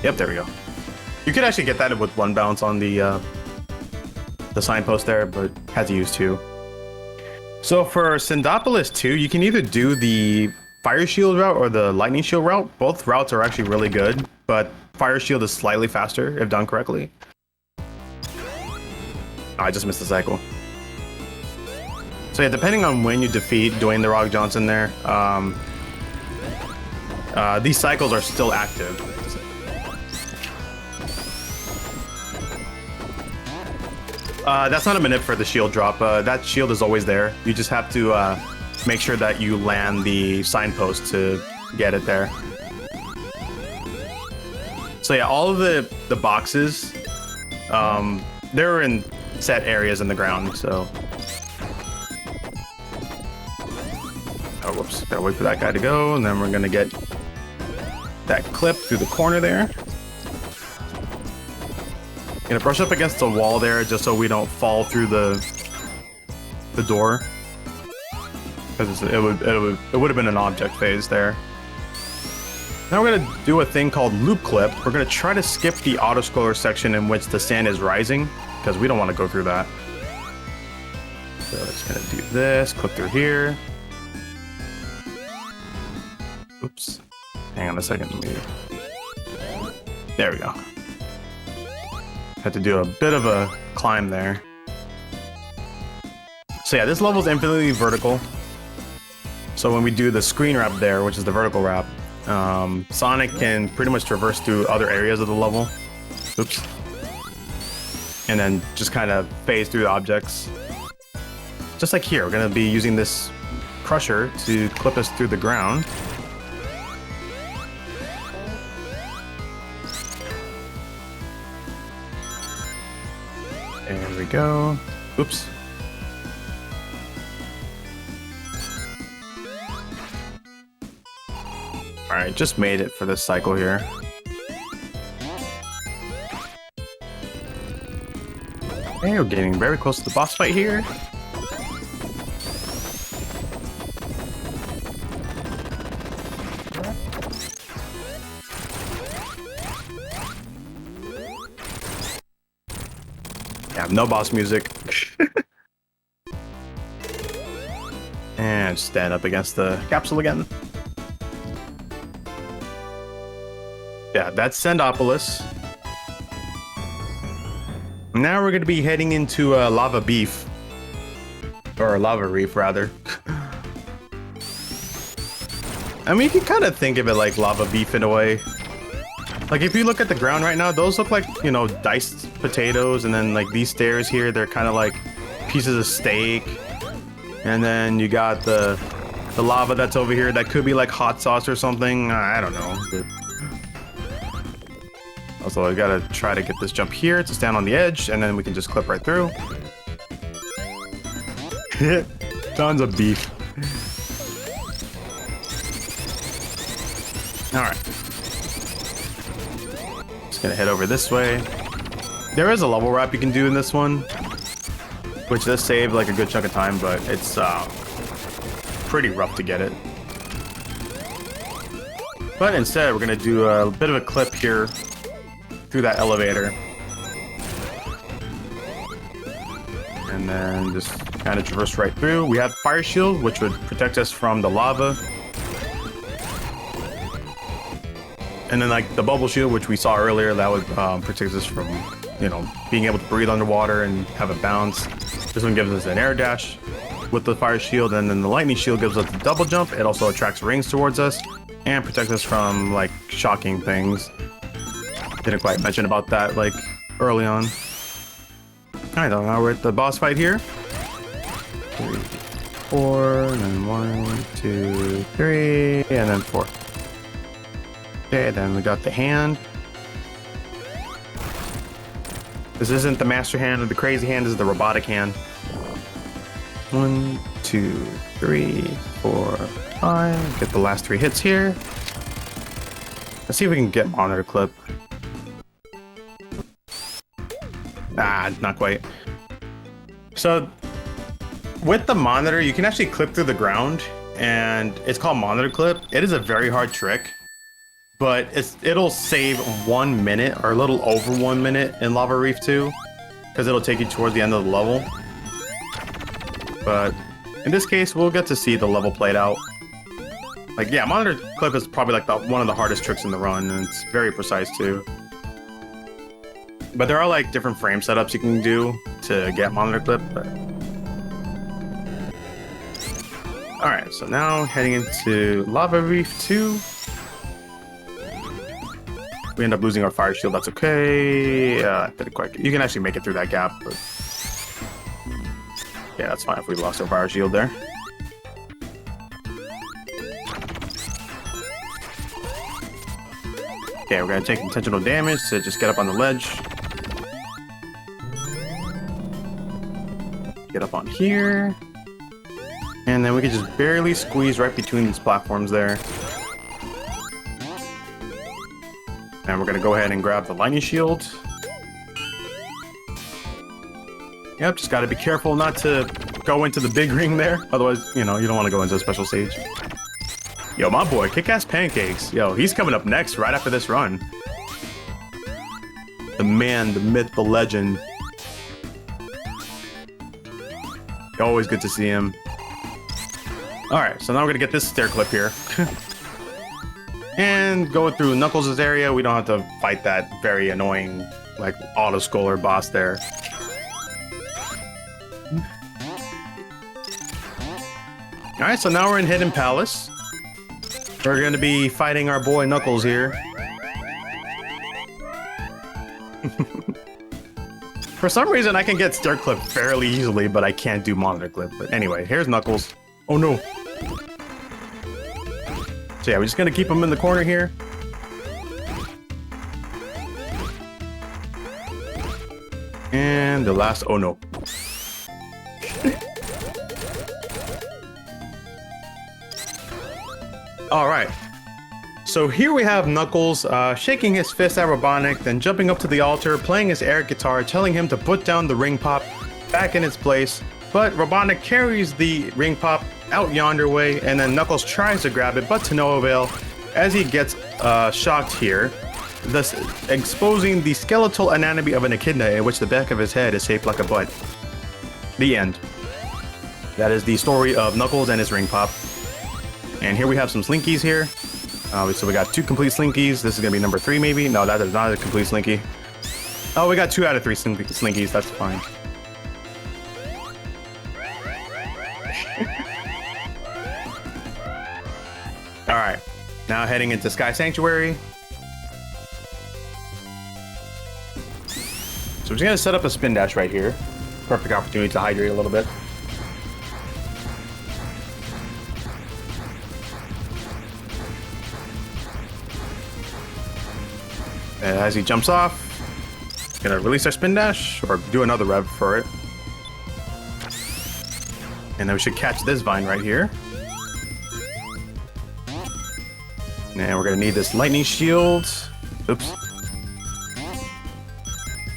Yep, there we go. You could actually get that with one bounce on the signpost there, but had to use 2. So for Sandopolis 2, you can either do the fire shield route or the lightning shield route. Both routes are actually really good, but fire shield is slightly faster if done correctly. Oh, I just missed the cycle. So yeah, depending on when you defeat Dwayne "The Rock" Johnson there, these cycles are still active. That's not a minute for the shield drop. That shield is always there. You just have to make sure that you land the signpost to get it there. So yeah, all of the boxes, they're in set areas in the ground, so. Oh, whoops, gotta wait for that guy to go, and then we're gonna get that clip through the corner there. Gonna brush up against the wall there just so we don't fall through the door, because it would have been an object phase there. Now we're gonna do a thing called loop clip. We're gonna try to skip the autoscroller section in which the sand is rising, because we don't want to go through that. So it's gonna do this, clip through here. Oops. Hang on a second. There we go. Had to do a bit of a climb there. So yeah, this level is infinitely vertical. So when we do the screen wrap there, which is the vertical wrap, Sonic can pretty much traverse through other areas of the level. Oops. And then just kind of phase through the objects. Just like here, we're gonna be using this crusher to clip us through the ground. There we go. Oops. Alright, just made it for this cycle here. Okay, we're getting very close to the boss fight here. Yeah, no boss music. And stand up against the capsule again. Yeah, that's Sandopolis. Now we're going to be heading into Lava Beef. Or Lava Reef, rather. I mean, you can kind of think of it like Lava Beef in a way. Like, if you look at the ground right now, those look like, you know, diced potatoes. And then, like, these stairs here, they're kind of like pieces of steak. And then you got the lava that's over here. That could be like hot sauce or something. I don't know. But also, I gotta try to get this jump here to stand on the edge, and then we can just clip right through. Tons of beef. All right. Just gonna head over this way. There is a level wrap you can do in this one, which does save like a good chunk of time, but it's pretty rough to get it. But instead, we're gonna do a bit of a clip here through that elevator. And then just kind of traverse right through. We have Fire Shield, which would protect us from the lava. And then like the Bubble Shield, which we saw earlier, that would protect us from, you know, being able to breathe underwater and have it bounce. This one gives us an air dash with the Fire Shield, and then the Lightning Shield gives us the double jump. It also attracts rings towards us and protects us from like shocking things. Didn't quite mention about that like early on. Alright, now we're at the boss fight here. 3, 4, and then 1, 2, 3, and then 4. Okay, then we got the hand. This isn't the master hand or the crazy hand, this is the robotic hand. 1, 2, 3, 4, 5. Get the last 3 hits here. Let's see if we can get monitor clip. Ah, not quite. So with the monitor, you can actually clip through the ground, and it's called monitor clip. It is a very hard trick, but it'll save 1 minute or a little over 1 minute in Lava Reef 2, because it'll take you towards the end of the level. But in this case, we'll get to see the level played out. Like, yeah, monitor clip is probably like one of the hardest tricks in the run, and it's very precise too. But there are like different frame setups you can do to get monitor clip. But... Alright, so now heading into Lava Reef 2. We end up losing our Fire Shield, that's okay. Didn't quite... You can actually make it through that gap, but... Yeah, that's fine if we lost our Fire Shield there. Okay, we're gonna take intentional damage to just get up on the ledge. Get up on here. And then we can just barely squeeze right between these platforms there. And we're gonna go ahead and grab the Lightning Shield. Yep, just gotta be careful not to go into the big ring there. Otherwise, you know, you don't want to go into a special stage. Yo, my boy, Kick-Ass Pancakes. Yo, he's coming up next right after this run. The man, the myth, the legend. Always good to see him. Alright, so now we're gonna get this stair clip here. And going through Knuckles' area, we don't have to fight that very annoying, like, auto-scroller boss there. Alright, so now we're in Hidden Palace. We're gonna be fighting our boy Knuckles here. For some reason, I can get stair clip fairly easily, but I can't do monitor clip. But anyway, here's Knuckles. Oh no. So yeah, we're just gonna keep him in the corner here. And the last, oh no. All right. So here we have Knuckles shaking his fist at Robotnik, then jumping up to the altar, playing his air guitar, telling him to put down the ring pop back in its place. But Robotnik carries the ring pop out yonder way, and then Knuckles tries to grab it, but to no avail, as he gets shocked here, thus exposing the skeletal anatomy of an echidna, in which the back of his head is shaped like a butt. The end. That is the story of Knuckles and his ring pop. And here we have some Slinkies here. So we got 2 complete Slinkies. This is gonna be number 3 maybe. No, that is not a complete Slinky. Oh, we got 2 out of 3 Slinkies. That's fine. All right, now heading into Sky Sanctuary. So we're just gonna set up a spin dash right here. Perfect opportunity to hydrate a little bit. As he jumps off, gonna release our spin dash or do another rev for it. And then we should catch this vine right here. And we're gonna need this lightning shield. Oops.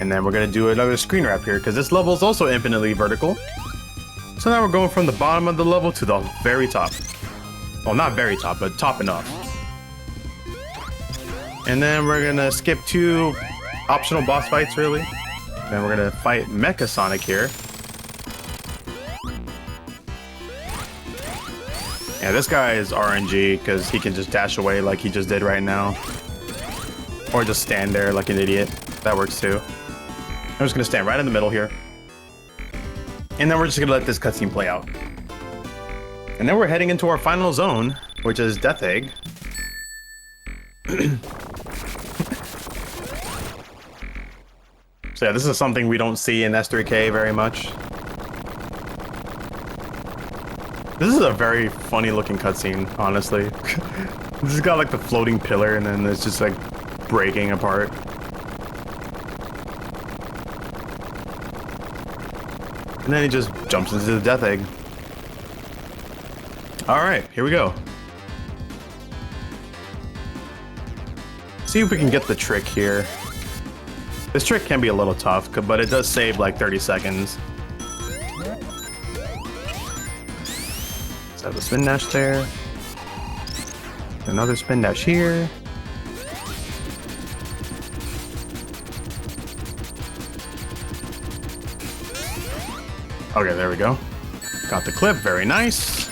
And then we're gonna do another screen wrap here because this level is also infinitely vertical. So now we're going from the bottom of the level to the very top. Well, not very top, but top enough. And then we're gonna skip 2 optional boss fights, really. Then we're gonna fight Mecha Sonic here. Yeah, this guy is RNG because he can just dash away like he just did right now. Or just stand there like an idiot. That works too. I'm just gonna stand right in the middle here. And then we're just gonna let this cutscene play out. And then we're heading into our final zone, which is Death Egg. So yeah, this is something we don't see in S3K very much. This is a very funny looking cutscene, honestly. This has got like the floating pillar and then it's just like breaking apart. And then he just jumps into the Death Egg. Alright, here we go. See if we can get the trick here. This trick can be a little tough, but it does save like 30 seconds. Let's have a spin dash there. Another spin dash here. Okay, there we go. Got the clip, very nice.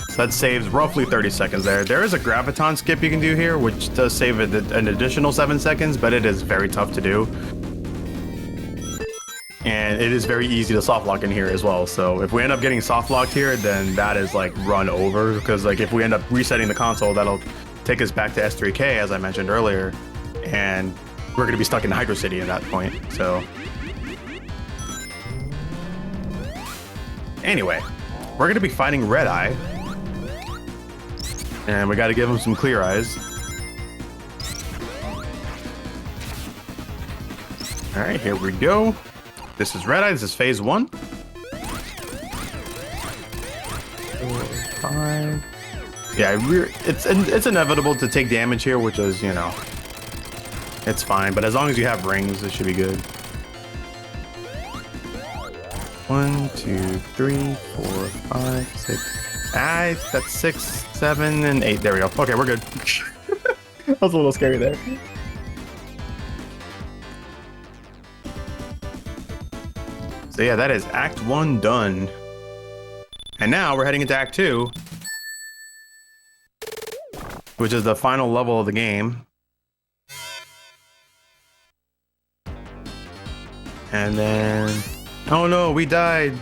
So that saves roughly 30 seconds there. There is a graviton skip you can do here, which does save an additional 7 seconds, but it is very tough to do. And it is very easy to soft lock in here as well. So if we end up getting soft locked here, then that is like run over, because like if we end up resetting the console, that'll take us back to S3K, as I mentioned earlier, and we're gonna be stuck in Hydro City at that point, so. Anyway, we're gonna be fighting Red Eye. And we gotta give him some clear eyes. Alright, here we go. This is Red Eye, this is phase 1. 4, 5. Yeah, it's inevitable to take damage here, which is, you know, it's fine. But as long as you have rings, it should be good. 1, 2, 3, 4, 5, 6. That's 6, 7, and 8. There we go. Okay, we're good. That was a little scary there. So yeah, that is Act 1 done. And now we're heading into Act 2, which is the final level of the game. And then... oh no, we died.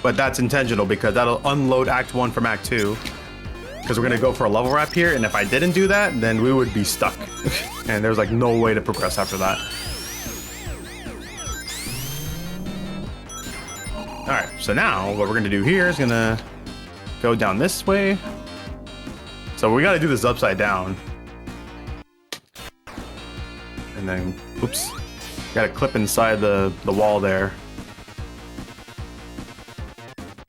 But that's intentional because that'll unload Act 1 from Act 2. Because we're gonna go for a level wrap here, and if I didn't do that, then we would be stuck. And there's like no way to progress after that. Alright, so now what we're gonna do here is gonna go down this way. So we gotta do this upside down. And then, oops. Gotta clip inside the wall there.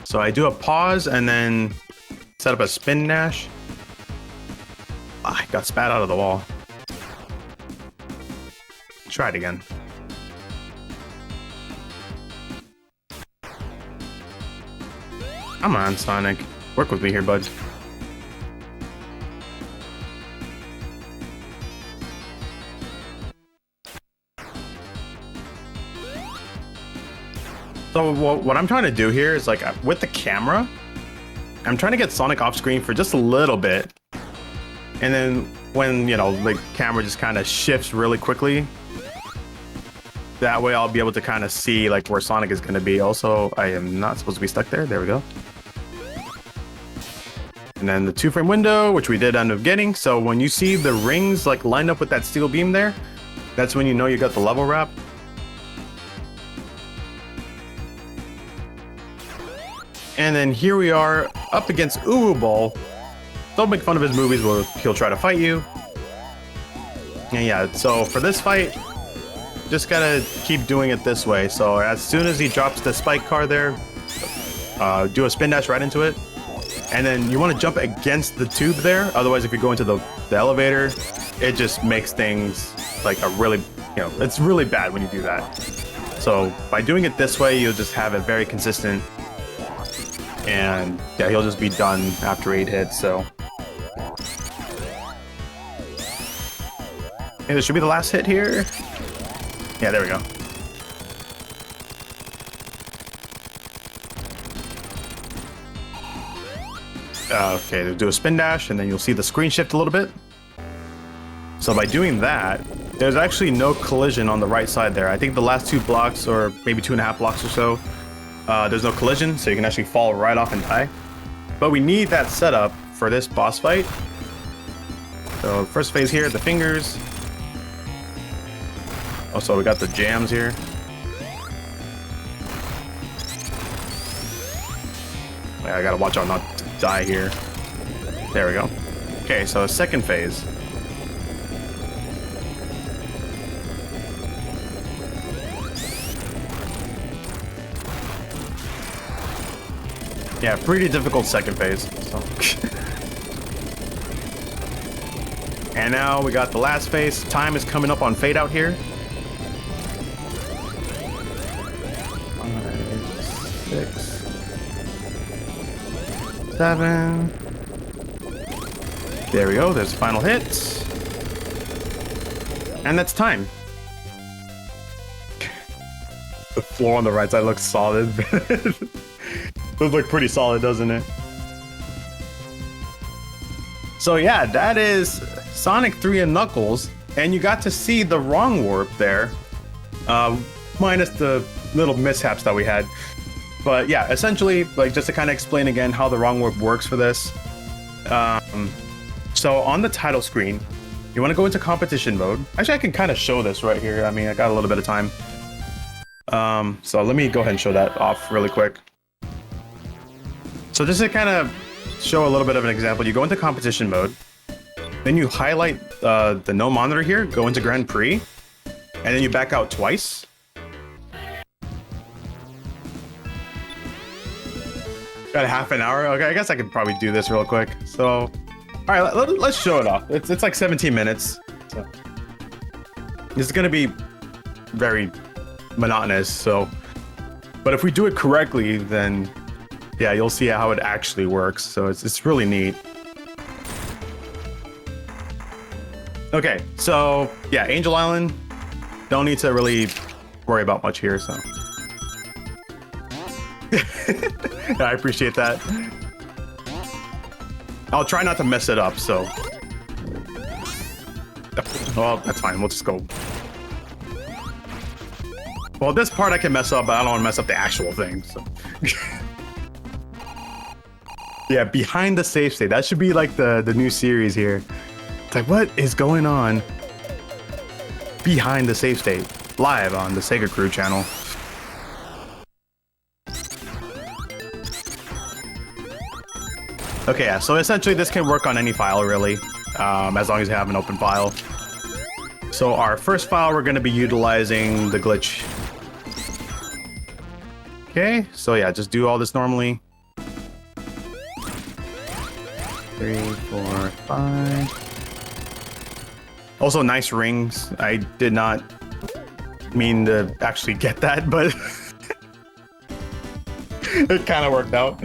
So I do a pause and then set up a spin dash. I got spat out of the wall. Try it again. Come on, Sonic. Work with me here, bud. So what I'm trying to do here is like with the camera, I'm trying to get Sonic off screen for just a little bit. And then when, you know, the camera just kind of shifts really quickly, that way I'll be able to kind of see like where Sonic is going to be. Also, I am not supposed to be stuck there. There we go. And then the 2-frame window, which we did end up getting. So when you see the rings like lined up with that steel beam there, that's when you know you got the level wrap. And then here we are up against Uwu Ball. Don't make fun of his movies where he'll try to fight you. And yeah, so for this fight, just gotta keep doing it this way. So as soon as he drops the spike car there, do a spin dash right into it. And then you want to jump against the tube there. Otherwise, if you go into the elevator, it just makes things like a really you know, it's really bad when you do that. So by doing it this way, you'll just have it very consistent, and yeah, he'll just be done after 8 hits. So okay, this should be the last hit here. Yeah, there we go. Okay, do a spin dash, and then you'll see the screen shift a little bit. So by doing that, there's actually no collision on the right side there. I think the last 2 blocks, or maybe 2.5 blocks or so, there's no collision, so you can actually fall right off and die. But we need that setup for this boss fight. So first phase here, the fingers. Also, we got the jams here. I gotta watch out not to die here. There we go. Okay, so second phase. Yeah, pretty difficult second phase. So. And now we got the last phase. Time is coming up on fade out here. 5, 6, 7. There we go. There's final hits. And that's time. The floor on the right side looks solid. Does look pretty solid, doesn't it? So yeah, that is Sonic 3 and Knuckles, and you got to see the wrong warp there, minus the little mishaps that we had. But yeah, essentially, like, just to kind of explain again how the wrong warp works for this. So on the title screen, you want to go into competition mode. Actually, I can kind of show this right here. I mean, I got a little bit of time. So let me go ahead and show that off really quick. So just to kind of show a little bit of an example, you go into competition mode, then you highlight the no monitor here, go into Grand Prix, and then you back out twice. Got half an hour. Okay, I guess I could probably do this real quick. So, all right, let's show it off. It's like 17 minutes. So this is gonna be very monotonous. So, but if we do it correctly, then yeah, you'll see how it actually works. So it's really neat. Okay, so yeah, Angel Island, don't need to really worry about much here, so. I appreciate that. I'll try not to mess it up, so. Well, that's fine, we'll just go. Well, this part I can mess up, but I don't want to mess up the actual thing, so. Yeah, behind the safe state. That should be like the new series here. It's like, what is going on behind the safe state? Live on the SegaCrew channel. Okay, yeah, so essentially this can work on any file, really, as long as you have an open file. So our first file, we're going to be utilizing the glitch. Okay, so yeah, just do all this normally. 3, 4, 5. Also, nice rings. I did not mean to actually get that, but it kind of worked out.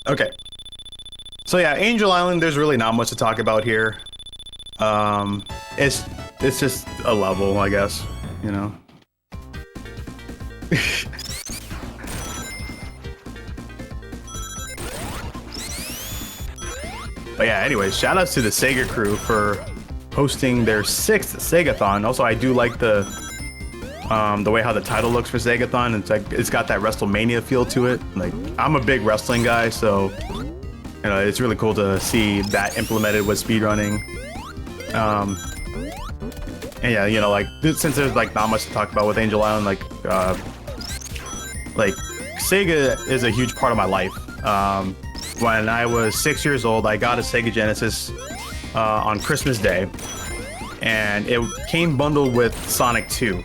Okay. So yeah, Angel Island, there's really not much to talk about here. It's just a level, I guess, you know. But yeah, anyways, shout outs to the SegaCrew for hosting their 6th SEGATHON. Also, I do like the way how the title looks for SEGATHON. It's like it's got that WrestleMania feel to it. Like, I'm a big wrestling guy, so you know, it's really cool to see that implemented with speedrunning. And yeah, you know, like, since there's like not much to talk about with Angel Island, like Sega is a huge part of my life. When I was 6 years old, I got a Sega Genesis on Christmas Day, and it came bundled with Sonic 2.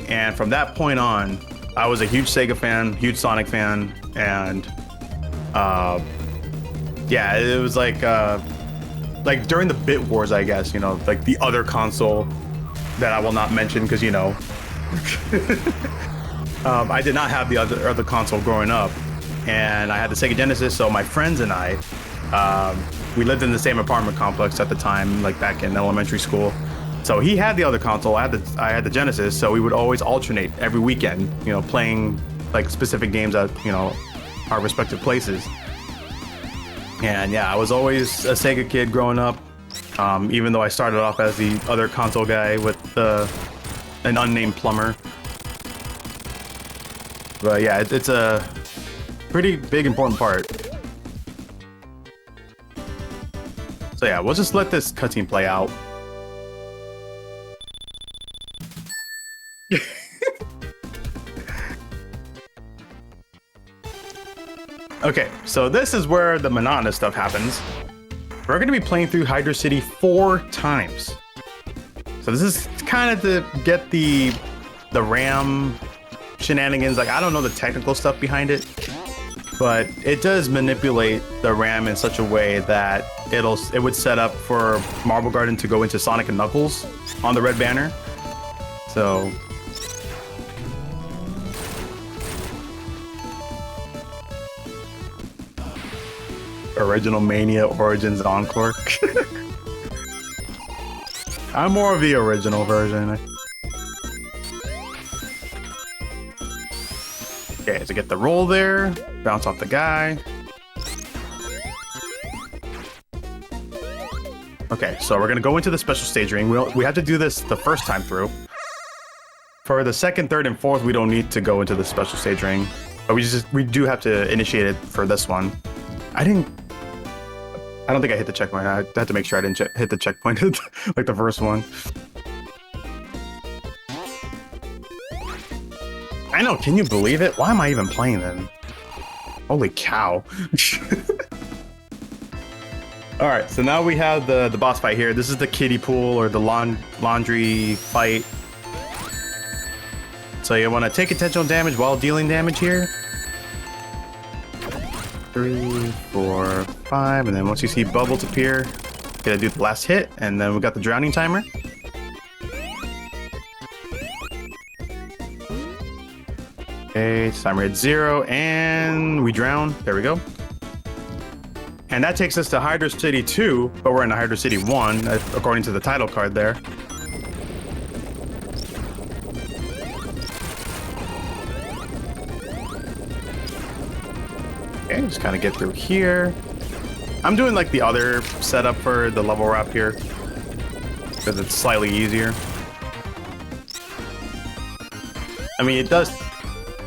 And from that point on, I was a huge Sega fan, huge Sonic fan, and yeah, it was like like during the bit wars, I guess, you know, like the other console that I will not mention because, you know, I did not have the other console growing up, and I had the Sega Genesis. So my friends and I, we lived in the same apartment complex at the time, like back in elementary school. So he had the other console, I had the Genesis. So we would always alternate every weekend, you know, playing like specific games at, you know, our respective places. And yeah, I was always a Sega kid growing up, even though I started off as the other console guy with an unnamed plumber. But yeah, it's a pretty big important part. So yeah, we'll just let this cutscene play out. Okay, so this is where the monotonous stuff happens. We're going to be playing through Hydra City 4 times. So this is kind of to get the RAM shenanigans. Like, I don't know the technical stuff behind it, but it does manipulate the RAM in such a way that it would set up for Marble Garden to go into Sonic and Knuckles on the red banner. So Original Mania Origins Encore. I'm more of the original version. Okay, so get the roll there, bounce off the guy. Okay, so we're gonna go into the special stage ring. We have to do this the first time through. For the second, third, and fourth, we don't need to go into the special stage ring, but we do have to initiate it for this one. I don't think I hit the checkpoint. I had to make sure I didn't hit the checkpoint like the first one. I know, can you believe it? Why am I even playing then? Holy cow. Alright, so now we have the boss fight here. This is the kiddie pool or the laundry fight. So you want to take intentional damage while dealing damage here. 3, 4, 5, and then once you see bubbles appear, you gotta do the last hit, and then we got the drowning timer. Okay, timer hit 0, and we drown. There we go. And that takes us to Hydra City 2, but we're in Hydra City 1, according to the title card there. Okay, just kind of get through here. I'm doing like the other setup for the level wrap here because it's slightly easier. I mean, it does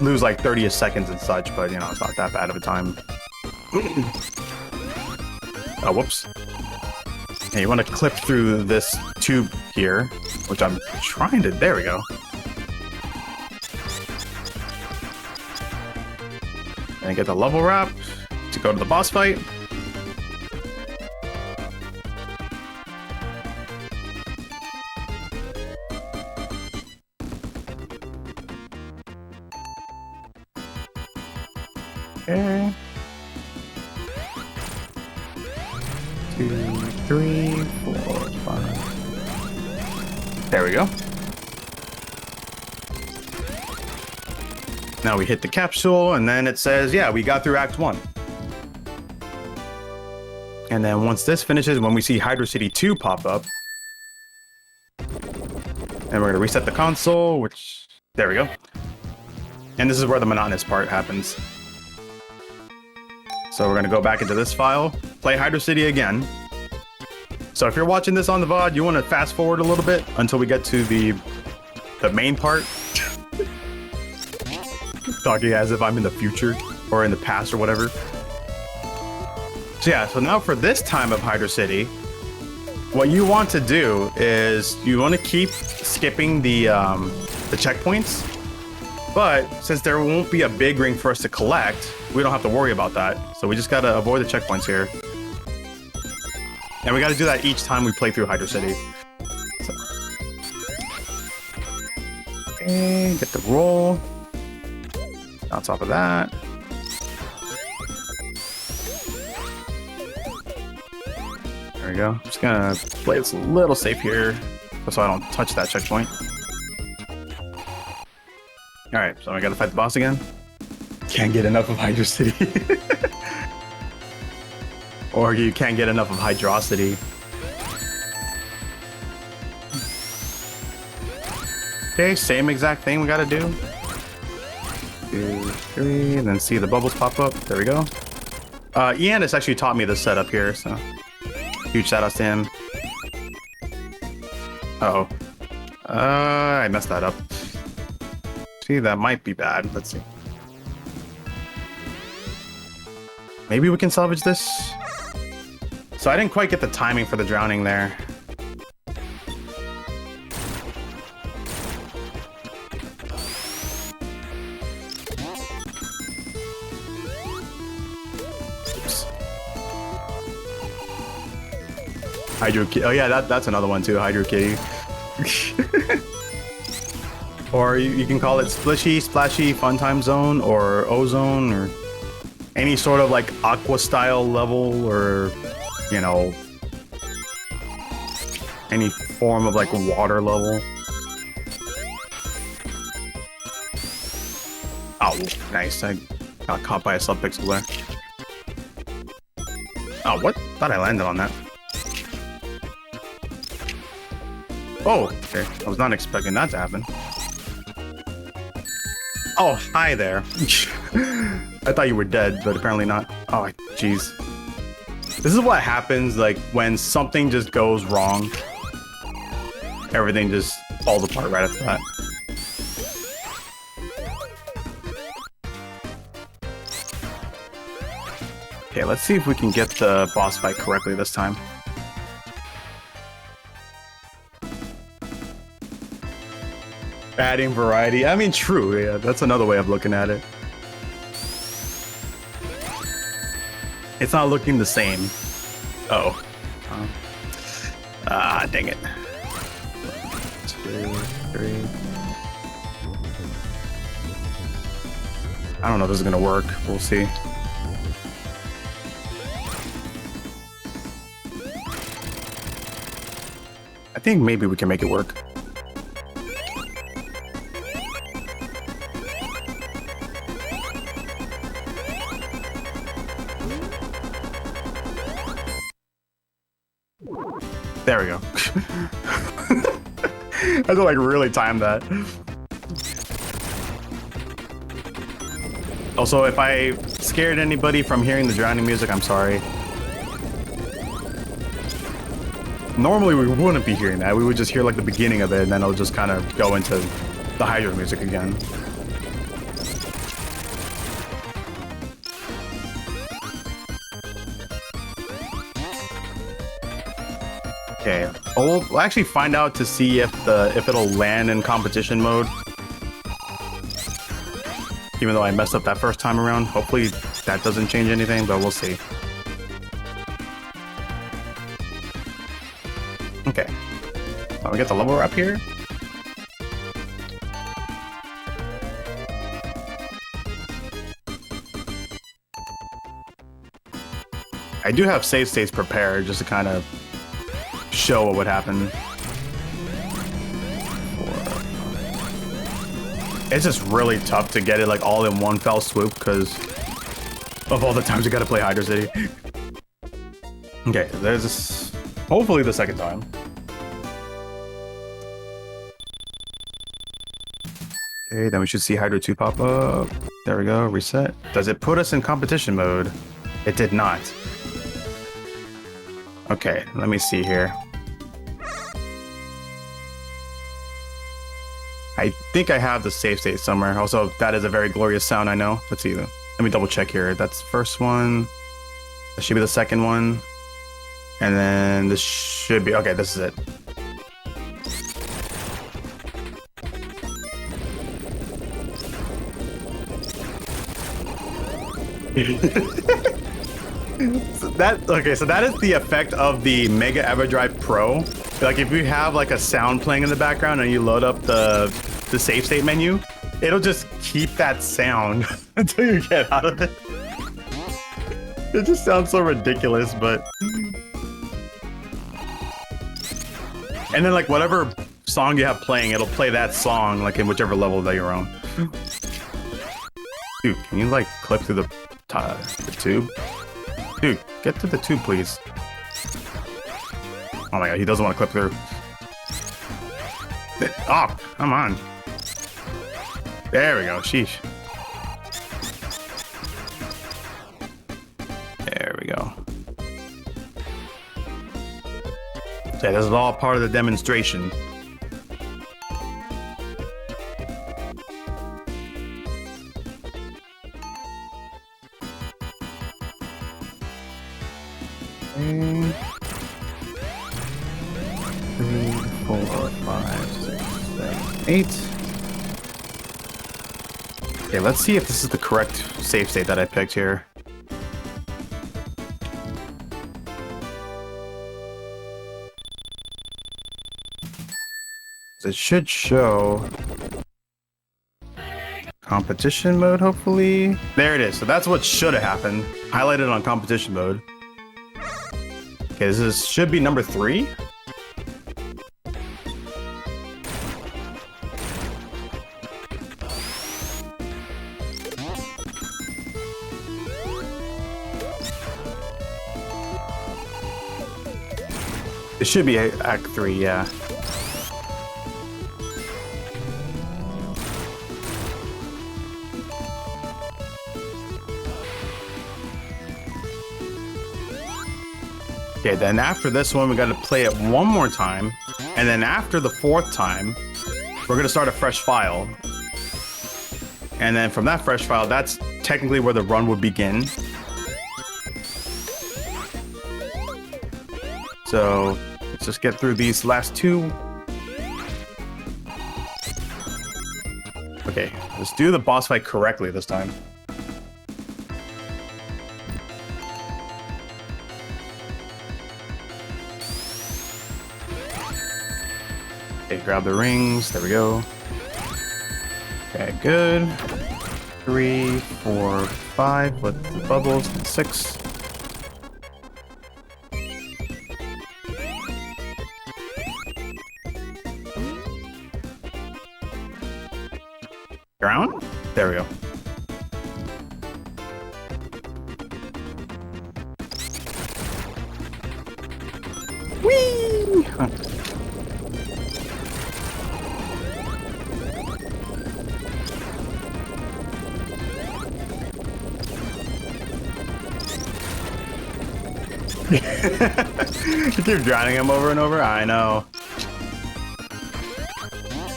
lose like 30 seconds and such, but you know, it's not that bad of a time. Oh, whoops. Hey, you want to clip through this tube here, which I'm trying to, there we go. And get the level wrap to go to the boss fight. Okay. 2, 3, 4, 5. There we go. Now we hit the capsule, and then it says, yeah, we got through Act 1. And then once this finishes, when we see Hydra City 2 pop up, and we're going to reset the console, which, there we go. And this is where the monotonous part happens. So we're going to go back into this file, play Hydra City again. So if you're watching this on the VOD, you want to fast forward a little bit until we get to the main part. Talking as if I'm in the future or in the past or whatever. So yeah, so now for this time of Hydra City, what you want to do is you want to keep skipping the checkpoints, but since there won't be a big ring for us to collect, we don't have to worry about that. So we just gotta avoid the checkpoints here. And we gotta do that each time we play through Hydra City. So. And get the roll. On top of that. There we go. I'm just gonna play this a little safe here, so I don't touch that checkpoint. All right, so I gotta fight the boss again. Can't get enough of Hydro City. Or you can't get enough of Hydrocity. Okay, same exact thing we gotta do. 2, 3, and then see the bubbles pop up. There we go. Ian has actually taught me this setup here, so huge shout outs to him. Uh-oh. I messed that up. See, that might be bad. Let's see. Maybe we can salvage this. So I didn't quite get the timing for the drowning there. Oops. Hydro Kitty. Oh yeah, that's another one too, Hydro Kitty. Or you can call it Splishy, Splashy, Fun Time Zone, or Ozone, or any sort of like Aqua style level, or you know, any form of like water level. Oh, nice. I got caught by a sub-pixel there. Oh, what? Thought I landed on that. Oh, okay. I was not expecting that to happen. Oh, hi there. I thought you were dead, but apparently not. Oh, jeez. This is what happens, like, when something just goes wrong. Everything just falls apart right after that. Okay, let's see if we can get the boss fight correctly this time. Adding variety. I mean, true, yeah, that's another way of looking at it. It's not looking the same. Uh-oh. Dang it. 2, 3. I don't know if this is gonna work. We'll see. I think maybe we can make it work. There we go. I had to like really time that. Also, if I scared anybody from hearing the drowning music, I'm sorry. Normally we wouldn't be hearing that. We would just hear like the beginning of it, and then it'll just kind of go into the Hydro music again. Okay, we'll actually find out to see if it'll land in competition mode. Even though I messed up that first time around, hopefully that doesn't change anything, but we'll see. Okay, we get the level up here. I do have save states prepared just to kind of show what would happen. 4. It's just really tough to get it like all in one fell swoop because of all the times you gotta play Hydro City. Okay, there's this. Hopefully the second time. Okay, then we should see Hydro 2 pop up. There we go, reset. Does it put us in competition mode? It did not. Okay, let me see here. I think I have the save state somewhere. Also, that is a very glorious sound, I know. Let's see. Let me double check here. That's the first one. That should be the second one. And then this should be... Okay, this is it. So that is the effect of the Mega EverDrive Pro. Like if you have like a sound playing in the background and you load up the save state menu, it'll just keep that sound until you get out of it. It just sounds so ridiculous, but And then like whatever song you have playing, it'll play that song like in whichever level that you're on. Dude, can you like clip through the tube? Dude, get to the tube, please. Oh my god, he doesn't want to clip through. Oh, come on. There we go, sheesh. There we go. Okay, this is all part of the demonstration. Okay. 3, 4, 5, 6, 7, 8. Okay, let's see if this is the correct save state that I picked here. It should show competition mode, hopefully. There it is. So that's what should have happened. Highlighted on competition mode. Okay, this should be number 3. It should be Act 3, yeah. Okay, then after this one, we got to play it one more time. And then after the 4th time, we're going to start a fresh file. And then from that fresh file, that's technically where the run would begin. So let's just get through these last 2. Okay, let's do the boss fight correctly this time. Okay, grab the rings. There we go. Okay, good. 3, 4, 5 with the bubbles. 6. Ground? There we go. Whee! Huh. You keep drowning him over and over? I know.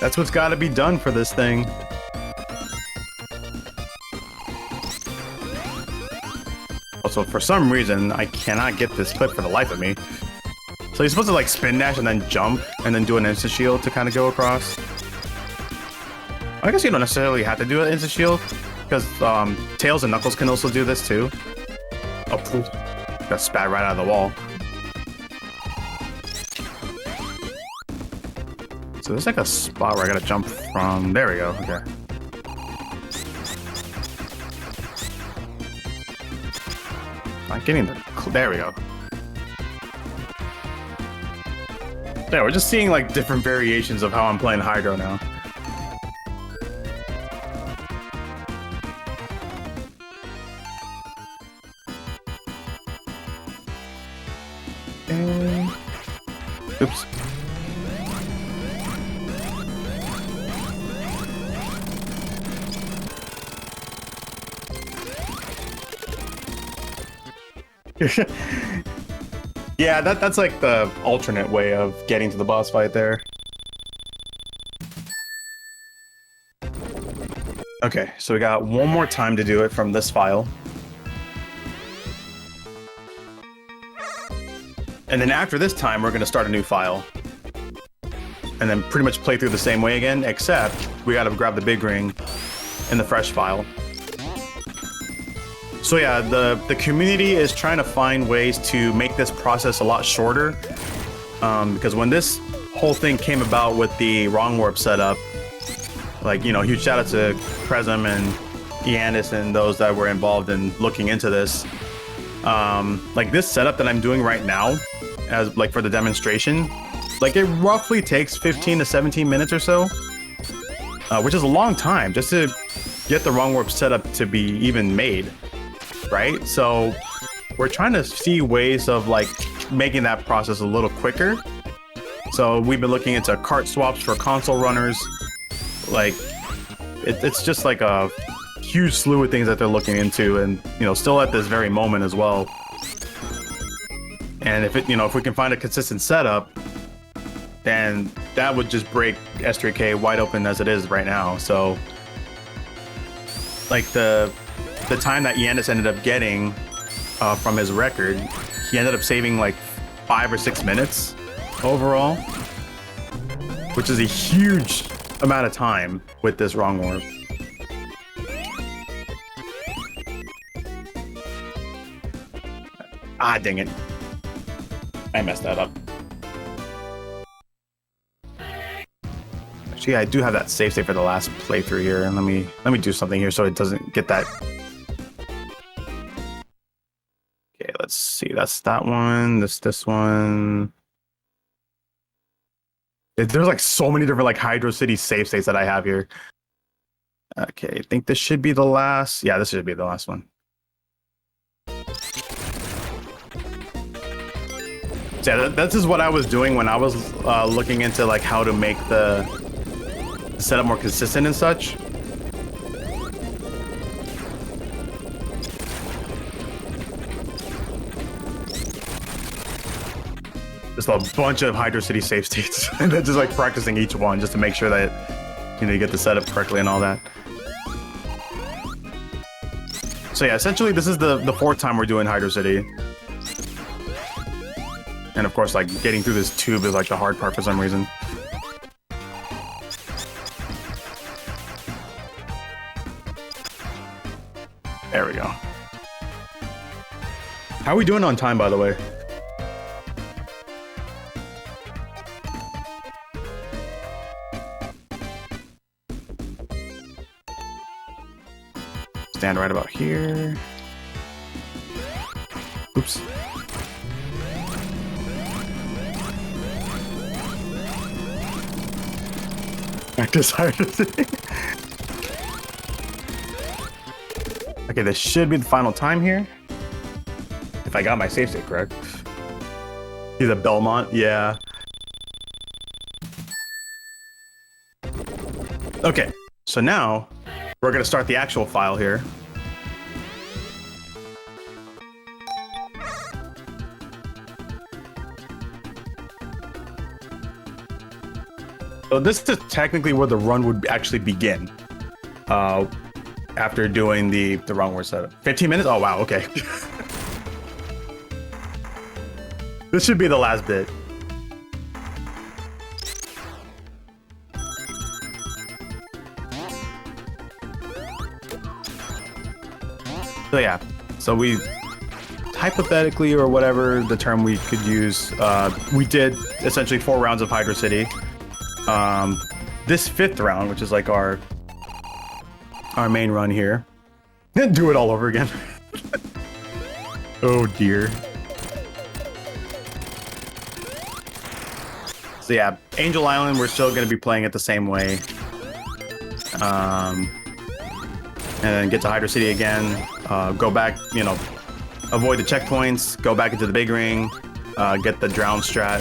That's what's got to be done for this thing. Also, for some reason, I cannot get this clip for the life of me. So you're supposed to like spin dash and then jump and then do an instant shield to kind of go across. I guess you don't necessarily have to do an instant shield because Tails and Knuckles can also do this too. Oh, poof. Got spat right out of the wall. So there's like a spot where I gotta jump from. There we go. Okay. Not getting the. There we go. Yeah, we're just seeing like different variations of how I'm playing Hydro now. Oops. Yeah, that's like the alternate way of getting to the boss fight there. Okay, so we got one more time to do it from this file. And then after this time, we're going to start a new file. And then pretty much play through the same way again, except we got to grab the big ring in the fresh file. So yeah, the community is trying to find ways to make this process a lot shorter. Because when this whole thing came about with the wrong warp setup, like, you know, huge shout out to Presum and Iandis and those that were involved in looking into this. Like this setup that I'm doing right now, as like for the demonstration, Like it roughly takes 15 to 17 minutes or so, which is a long time just to get the wrong warp set up to be even made, right? So we're trying to see ways of like making that process a little quicker. So we've been looking into cart swaps for console runners. Like it's just like a huge slew of things that they're looking into, and you know, still at this very moment as well. And if it, you know, if we can find a consistent setup, then that would just break S3K wide open as it is right now. So like the time that Yannis ended up getting from his record, he ended up saving like 5 or 6 minutes overall, which is a huge amount of time with this wrong warp. Ah, dang it. I messed that up. Actually, I do have that save state for the last playthrough here, and let me do something here so it doesn't get that. Okay, let's see. That's that one. This one. There's like so many different like Hydro City save states that I have here. Okay, I think this should be the last. Yeah, this should be the last one. So yeah, this is what I was doing when I was looking into like how to make the setup more consistent and such. Just a bunch of Hydro City save states and then just like practicing each one just to make sure that, you know, you get the setup correctly and all that. So yeah, essentially this is the 4th time we're doing Hydro City. And of course, like getting through this tube is like the hard part for some reason. There we go. How are we doing on time, by the way? Stand right about here. Oops. I decided to. Okay, this should be the final time here. If I got my save state correct. He's a Belmont, yeah. Okay, so now we're gonna start the actual file here. So this is technically where the run would actually begin. After doing the wrong word setup. 15 minutes? Oh wow, okay. This should be the last bit. So yeah, so we hypothetically, or whatever the term we could use, we did essentially 4 rounds of Hydro City. This 5th round, which is like our main run here, and do it all over again. Oh dear. So yeah, Angel Island, we're still going to be playing it the same way. And then get to Hydro City again, go back, you know, avoid the checkpoints, go back into the big ring, get the drown strat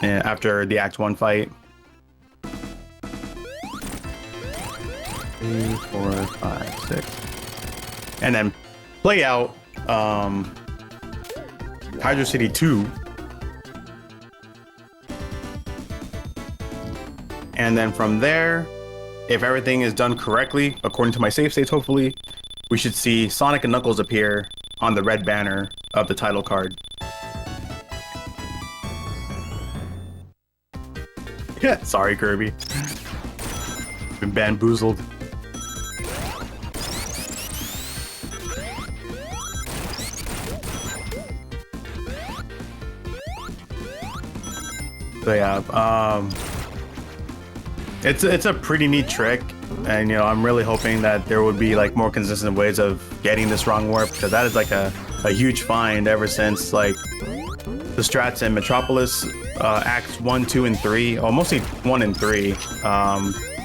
after the Act 1 fight. 3, 4, 5, 6. And then play out Hydro City 2. And then from there, if everything is done correctly, according to my save states, hopefully, we should see Sonic and Knuckles appear on the red banner of the title card. Yeah, sorry, Kirby. Been bamboozled. So yeah, it's a pretty neat trick, and you know, I'm really hoping that there would be like more consistent ways of getting this wrong warp, because that is like a huge find ever since like the strats in Metropolis Acts 1, 2, and 3. Oh, mostly 1 and 3,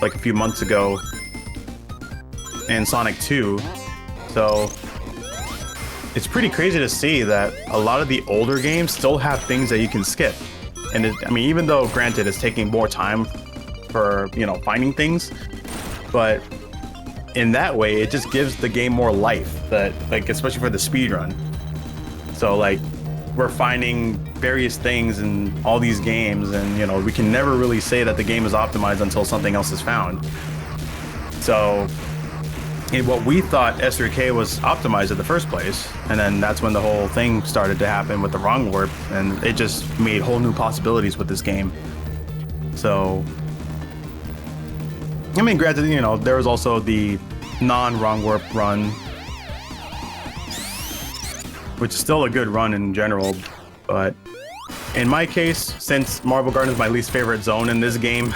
like a few months ago, and Sonic 2. So it's pretty crazy to see that a lot of the older games still have things that you can skip. And I mean, even though, granted, it's taking more time for, you know, finding things, but in that way, it just gives the game more life, that, like, especially for the speed run. So, like, we're finding various things in all these games, and, you know, we can never really say that the game is optimized until something else is found. So, in what we thought S3K was optimized in the first place, and then that's when the whole thing started to happen with the wrong warp, and it just made whole new possibilities with this game. So, I mean, granted, you know, there was also the non-wrong warp run, which is still a good run in general, but in my case, since Marble Garden is my least favorite zone in this game,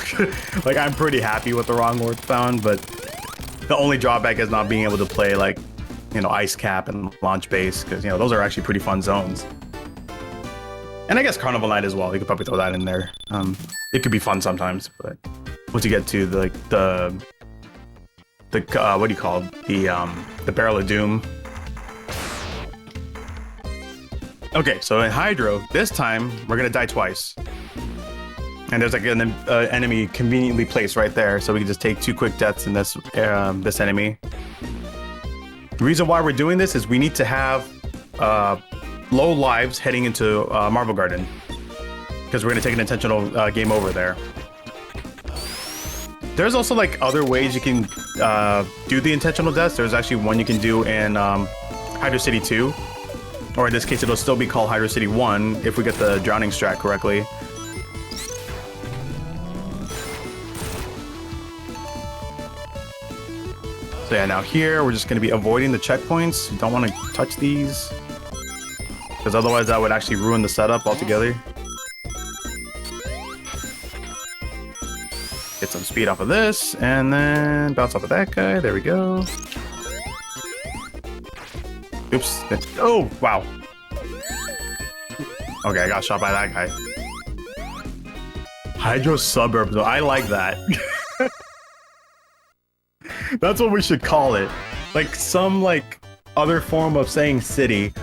like, I'm pretty happy with the wrong warp found, but the only drawback is not being able to play, like, you know, Ice Cap and Launch Base, because, you know, those are actually pretty fun zones. And I guess Carnival Night as well, you could probably throw that in there. It could be fun sometimes, but once you get to the what do you call it? The Barrel of Doom. Okay, so in Hydro, this time we're gonna die twice, and there's like an enemy conveniently placed right there, so we can just take 2 quick deaths in this this enemy. The reason why we're doing this is we need to have low lives heading into Marble Garden, because we're gonna take an intentional game over there. There's also, like, other ways you can do the intentional deaths. There's actually one you can do in Hydro City 2. Or in this case, it'll still be called Hydro City 1 if we get the drowning strat correctly. So yeah, now here, we're just going to be avoiding the checkpoints. You don't want to touch these, because otherwise that would actually ruin the setup altogether. Get some speed off of this, and then bounce off of that guy. There we go. Oops. Oh, wow. Okay, I got shot by that guy. Hydro Suburbs. I like that. That's what we should call it. Like, some, like, other form of saying city.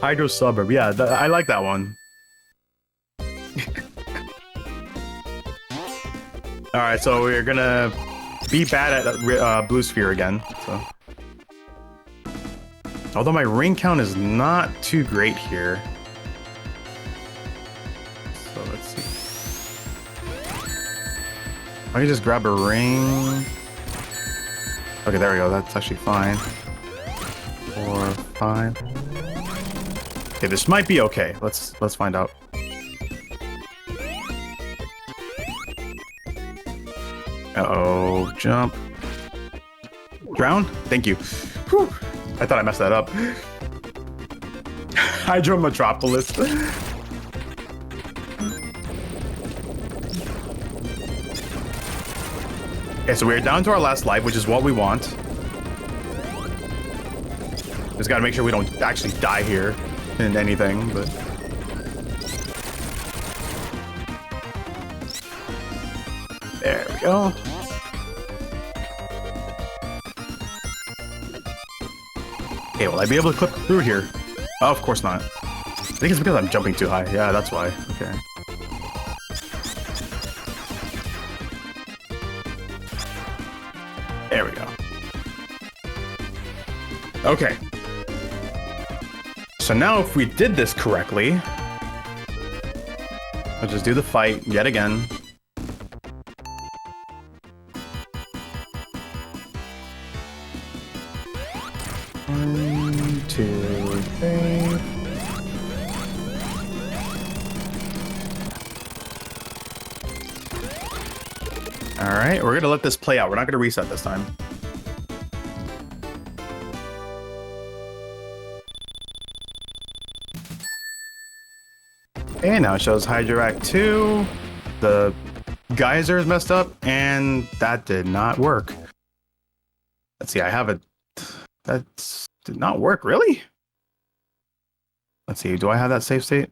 Hydro Suburb. Yeah, I like that one. Alright, so we're gonna be bad at Blue Sphere again, so. Although my ring count is not too great here. So let's see. I can just grab a ring. Okay, there we go. That's actually fine. 4, 5. Okay, this might be okay. Let's find out. Uh-oh, jump. Drown? Thank you. Whew. I thought I messed that up. Hydro Metropolis. Okay, so we're down to our last life, which is what we want. Just gotta make sure we don't actually die here in anything, but... There we go. Okay, will I be able to clip through here? Oh, of course not. I think it's because I'm jumping too high. Yeah, that's why. Okay. There we go. Okay. So now if we did this correctly, I'll just do the fight yet again. One, two, three. All right, we're gonna let this play out. We're not gonna reset this time. Okay, now it shows Hydroact 2. The geyser is messed up, and that did not work. Let's see, I have a... That did not work, really? Let's see, do I have that save state?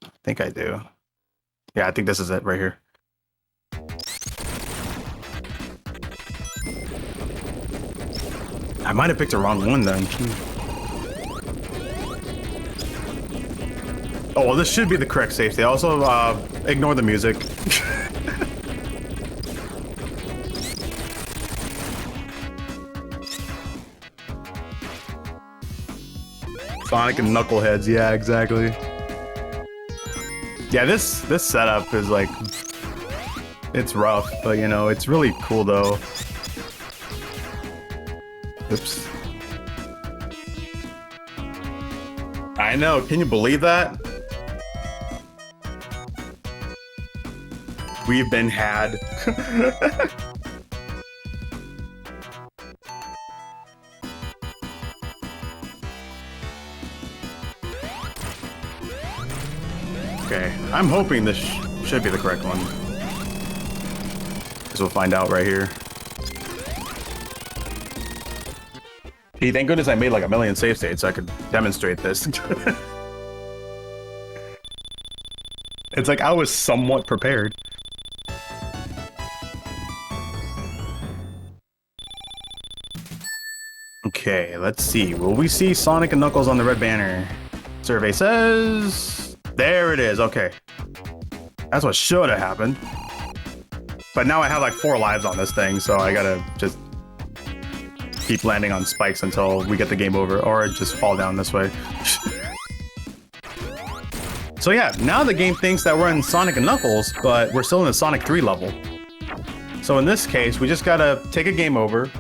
I think I do. Yeah, I think this is it right here. I might have picked the wrong one then. Oh, well, this should be the correct save state. Also, ignore the music. Sonic and Knuckleheads, yeah, exactly. Yeah, this setup is like, it's rough, but you know, it's really cool though. Oops. I know, can you believe that? We've been had. Okay, I'm hoping this should be the correct one. Because we'll find out right here. Gee, thank goodness I made like a million save states so I could demonstrate this. It's like I was somewhat prepared. Okay, let's see. Will we see Sonic and Knuckles on the red banner? Survey says... There it is, okay. That's what should have happened. But now I have like 4 lives on this thing, so I gotta just keep landing on spikes until we get the game over, or just fall down this way. So yeah, now the game thinks that we're in Sonic and Knuckles, but we're still in the Sonic 3 level. So in this case, we just gotta take a game over,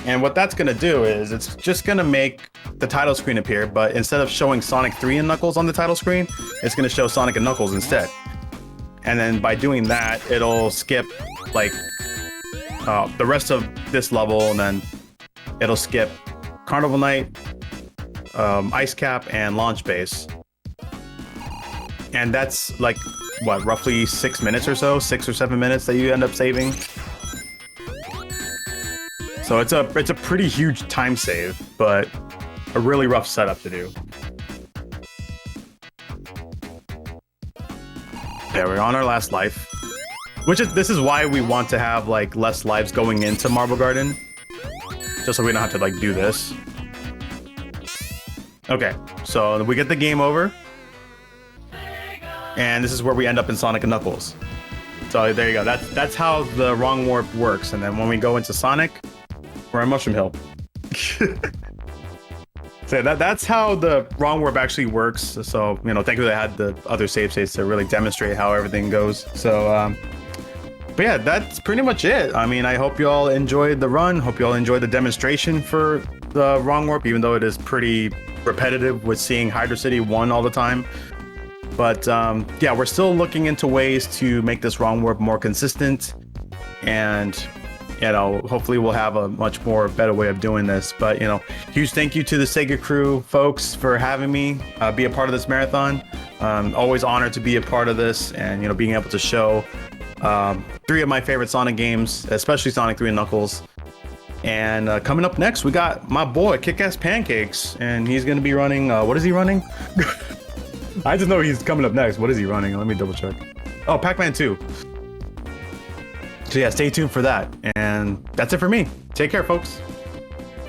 and what that's gonna do is it's just gonna make the title screen appear, but instead of showing Sonic 3 and Knuckles on the title screen, it's gonna show Sonic and Knuckles instead. And then by doing that, it'll skip like the rest of this level, and then it'll skip Carnival Night, Ice Cap, and Launch Base. And that's like, what, roughly 6 minutes or so? 6 or 7 minutes that you end up saving. So it's a pretty huge time save, but a really rough setup to do. Yeah, we're on our last life. This is why we want to have like less lives going into Marble Garden. Just so we don't have to like do this. Okay, so we get the game over. And this is where we end up in Sonic and Knuckles. So there you go. That's how the wrong warp works. And then when we go into Sonic, we're on Mushroom Hill. So that's how the wrong warp actually works. So, you know, thankfully I had the other save states to really demonstrate how everything goes. So, but yeah, that's pretty much it. I mean, I hope you all enjoyed the run. Hope you all enjoyed the demonstration for the wrong warp, even though it is pretty repetitive with seeing Hydro City 1 all the time. But yeah, we're still looking into ways to make this wrong warp more consistent, and you know, hopefully we'll have a much more better way of doing this. But you know, huge thank you to the SegaCrew folks for having me be a part of this marathon. Always honored to be a part of this, and you know, being able to show 3 of my favorite Sonic games, especially Sonic 3 and Knuckles. And coming up next, we got my boy Kick-Ass Pancakes, and he's gonna be running. What is he running? I just know he's coming up next. What is he running? Let me double check. Oh, Pac-Man 2. So yeah, stay tuned for that. And that's it for me. Take care, folks.